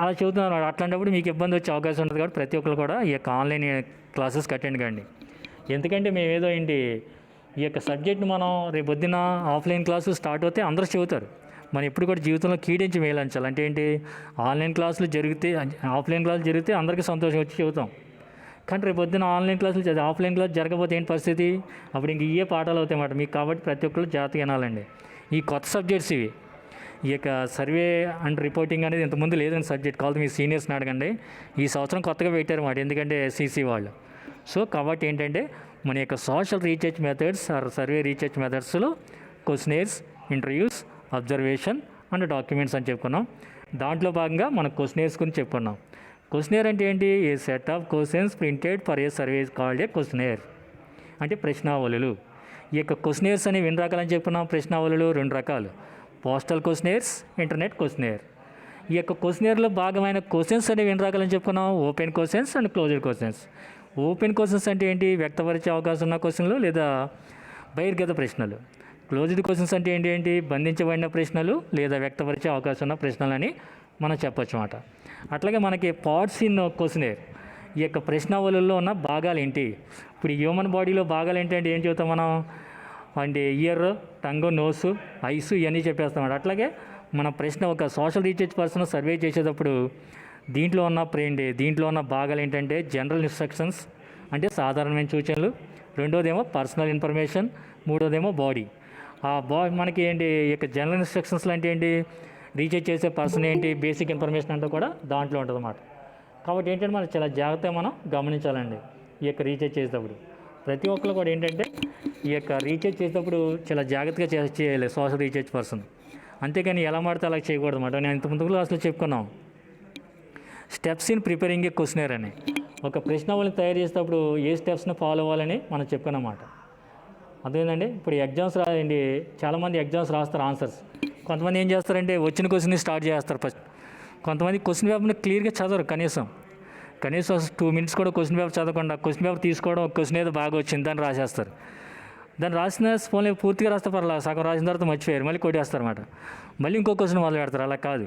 అలా చెబుతున్నారు. అట్లాంటప్పుడు మీకు ఇబ్బంది వచ్చే అవకాశం ఉంటుంది. కాబట్టి ప్రతి ఒక్కరు కూడా ఈ యొక్క ఆన్లైన్ క్లాసెస్కి అటెండ్ కండి. ఎందుకంటే మేమేదో ఏంటి ఈ యొక్క సబ్జెక్ట్ని మనం రేపు పొద్దున్న ఆఫ్లైన్ క్లాసులు స్టార్ట్ అవుతే అందరూ చెబుతారు. మనం ఎప్పుడు కూడా జీవితంలో కీడించి మేలంచాలి. అంటే ఏంటి, ఆన్లైన్ క్లాసులు జరిగితే ఆఫ్లైన్ క్లాసులు జరిగితే అందరికీ సంతోషం వచ్చి చెబుతాం. కానీ రేపు పొద్దున్న ఆన్లైన్ క్లాసులు ఆఫ్లైన్ క్లాస్ జరగకపోతే ఏంటి పరిస్థితి, అప్పుడు ఇంక ఇవే పాఠాలు అవుతాయి అన్నమాట మీకు. కాబట్టి ప్రతి ఒక్కరు జాగ్రత్తగా వినాలండి. ఈ కొత్త సబ్జెక్ట్స్ ఇవి. ఈ యొక్క సర్వే అండ్ రిపోర్టింగ్ అనేది ఇంతకుముందు లేదని సబ్జెక్ట్ కాదు. మీ సీనియర్స్ని అడగండి. ఈ సంవత్సరం కొత్తగా పెట్టారు మాట, ఎందుకంటే సీసీ వాళ్ళు. సో కాబట్టి ఏంటంటే మన యొక్క social research methods are survey research మెథడ్స్లో questionnaires, interviews, observation and documents అని చెప్పుకున్నాం. దాంట్లో భాగంగా మన క్వశ్చనర్స్ గురించి చెప్పుకున్నాం. క్వశ్చనర్ అంటే ఏంటి, a set of questions printed for a survey called a questionnaire, అంటే ప్రశ్నావళులు. ఈ యొక్క క్వశ్చనర్స్ అనేవి ఎన్ని రకాలని చెప్పుకున్నాం. ప్రశ్నావళులు 2 రకాలు, పోస్టల్ క్వశ్చనర్స్, ఇంటర్నెట్ క్వశ్చనర్. ఈ యొక్క క్వశ్చనర్లో భాగమైన క్వశ్చన్స్ అనేవి ఎన్ని రకాలని చెప్పుకున్నాం. Open questions and closed questions. Open questions అంటే ఏంటి, వ్యక్తపరిచే అవకాశం ఉన్న క్వశ్చన్లు లేదా బహిర్గత ప్రశ్నలు. క్లోజ్డ్ క్వశ్చన్స్ అంటే ఏంటి, బంధించబడిన ప్రశ్నలు లేదా వ్యక్తపరిచే అవకాశం ఉన్న ప్రశ్నలు అని మనం చెప్పొచ్చు అన్నమాట. అట్లాగే మనకి పార్ట్స్ ఇన్ క్వశ్చనర్, ఈ యొక్క ప్రశ్నావళుల్లో ఉన్న భాగాలు ఏంటి. ఇప్పుడు హ్యూమన్ బాడీలో భాగాలు ఏంటంటే ఏం చెబుతాం మనం, అంటే ఇయర్, టంగ్, నోసు, ఐసు ఇవన్నీ చెప్పేస్తాం. అట్లాగే మన ప్రశ్న ఒక సోషల్ రీసెర్చ్ పర్సన్ సర్వే చేసేటప్పుడు దీంట్లో ఉన్న భాగాలు ఏంటంటే జనరల్ ఇన్స్ట్రక్షన్స్, అంటే సాధారణమైన సూచనలు. రెండోదేమో పర్సనల్ ఇన్ఫర్మేషన్. మూడోదేమో బాడీ. మనకి ఏంటి ఈ యొక్క జనరల్ ఇన్స్ట్రక్షన్స్లో అంటే ఏంటి, రీసెర్చ్ చేసే పర్సన్ ఏంటి, బేసిక్ ఇన్ఫర్మేషన్ అంతా కూడా దాంట్లో ఉంటుంది అన్నమాట. కాబట్టి ఏంటంటే మనం చాలా జాగ్రత్తగా మనం గమనించాలండి ఈ యొక్క రీసెర్చ్ చేసేటప్పుడు. ప్రతి ఒక్కరు కూడా ఏంటంటే ఈ యొక్క రీసెర్చ్ చేసేటప్పుడు చాలా జాగ్రత్తగా చేయాలి సోషల్ రీసెర్చ్ పర్సన్. అంతేకాని ఎలా మాడితే అలా చేయకూడదు అన్నమాట. నేను ఇంతకుముందు క్లాస్లో చెప్పుకున్నాం steps in preparing A questionnaire అని. ఒక ప్రశ్నావళిని తయారు చేసేటప్పుడు ఏ స్టెప్స్ని ఫాలో అవ్వాలని మనం చెప్పుకున్నమాట. అదేంటండి, ఇప్పుడు ఎగ్జామ్స్ రాయండి, చాలామంది ఎగ్జామ్స్ రాస్తారు ఆన్సర్స్. కొంతమంది ఏం చేస్తారంటే వచ్చిన క్వశ్చన్ని స్టార్ట్ చేస్తారు ఫస్ట్. కొంతమంది క్వశ్చన్ పేపర్ని క్లియర్గా చదవరు. కనీసం 2 minutes కూడా క్వశ్చన్ పేపర్ చదవకుండా క్వశ్చన్ పేపర్ తీసుకోవడం, ఒక క్వశ్చన్ ఏదో బాగా వచ్చింది దాన్ని రాసేస్తారు. దాన్ని రాసిన ఫోన్లో పూర్తిగా రాస్తే పర్లేదు, సగం రాసిన తర్వాత మర్చిపోయారు, మళ్ళీ కొట్టేస్తారు అన్నమాట. మళ్ళీ ఇంకో క్వశ్చన్ మొదలు పెడతారు. అలా కాదు.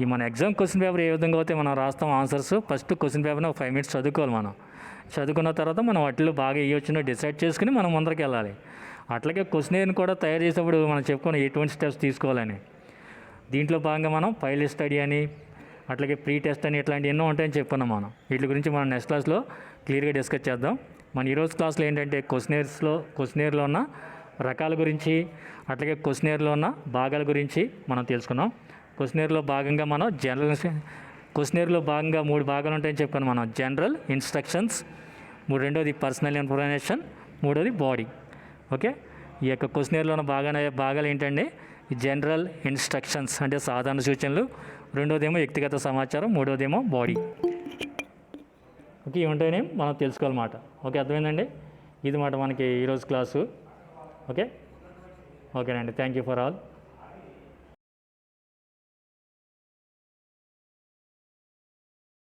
ఈ మన ఎగ్జామ్ క్వశ్చన్ పేపర్ ఏ విధంగా అయితే మనం రాస్తాం ఆన్సర్స్, ఫస్ట్ క్వశ్చన్ పేపర్ని ఒక 5 minutes చదువుకోవాలి. మనం చదువుకున్న తర్వాత మనం వాటిలో బాగా ఇవ్వచ్చునో డిసైడ్ చేసుకుని మనం ముందరికి వెళ్ళాలి. అట్లాగే క్వశ్చనర్ని కూడా తయారు చేసేటప్పుడు మనం చెప్పుకుని ఎటువంటి స్టెప్స్ తీసుకోవాలని. దీంట్లో భాగంగా మనం పైలట్ స్టడీ అని, అట్లాగే ప్రీ టెస్ట్ అని, ఇట్లాంటి ఎన్నో ఉంటాయని చెప్పుకున్నాం. మనం వీటి గురించి మనం నెక్స్ట్ క్లాస్లో క్లియర్గా డిస్కస్ చేద్దాం. మన ఈరోజు క్లాస్లో ఏంటంటే క్వశ్చనర్లో ఉన్న రకాల గురించి, అట్లాగే క్వశ్చనర్లో ఉన్న భాగాల గురించి మనం తెలుసుకున్నాం. క్వశ్చనర్లో భాగంగా మనం క్వశ్చనర్లో భాగంగా 3 భాగాలు ఉంటాయని చెప్పాను మనం. జనరల్ ఇన్స్ట్రక్షన్స్, రెండోది పర్సనల్ ఇన్ఫర్మేషన్, మూడోది బాడీ. ఓకే, ఈ యొక్క క్వశ్చనర్లో ఉన్న భాగాలు ఏంటంటే జనరల్ ఇన్స్ట్రక్షన్స్ అంటే సాధారణ సూచనలు, రెండోదేమో వ్యక్తిగత సమాచారం, మూడోదేమో బాడీ. ఓకే, ఇవి ఉంటాయని మనం తెలుసుకోవాలన్నమాట. ఓకే, అర్థమైందండి. ఇది మాట మనకి ఈరోజు క్లాసు. ఓకేనండి, థ్యాంక్ యూ ఫర్ ఆల్.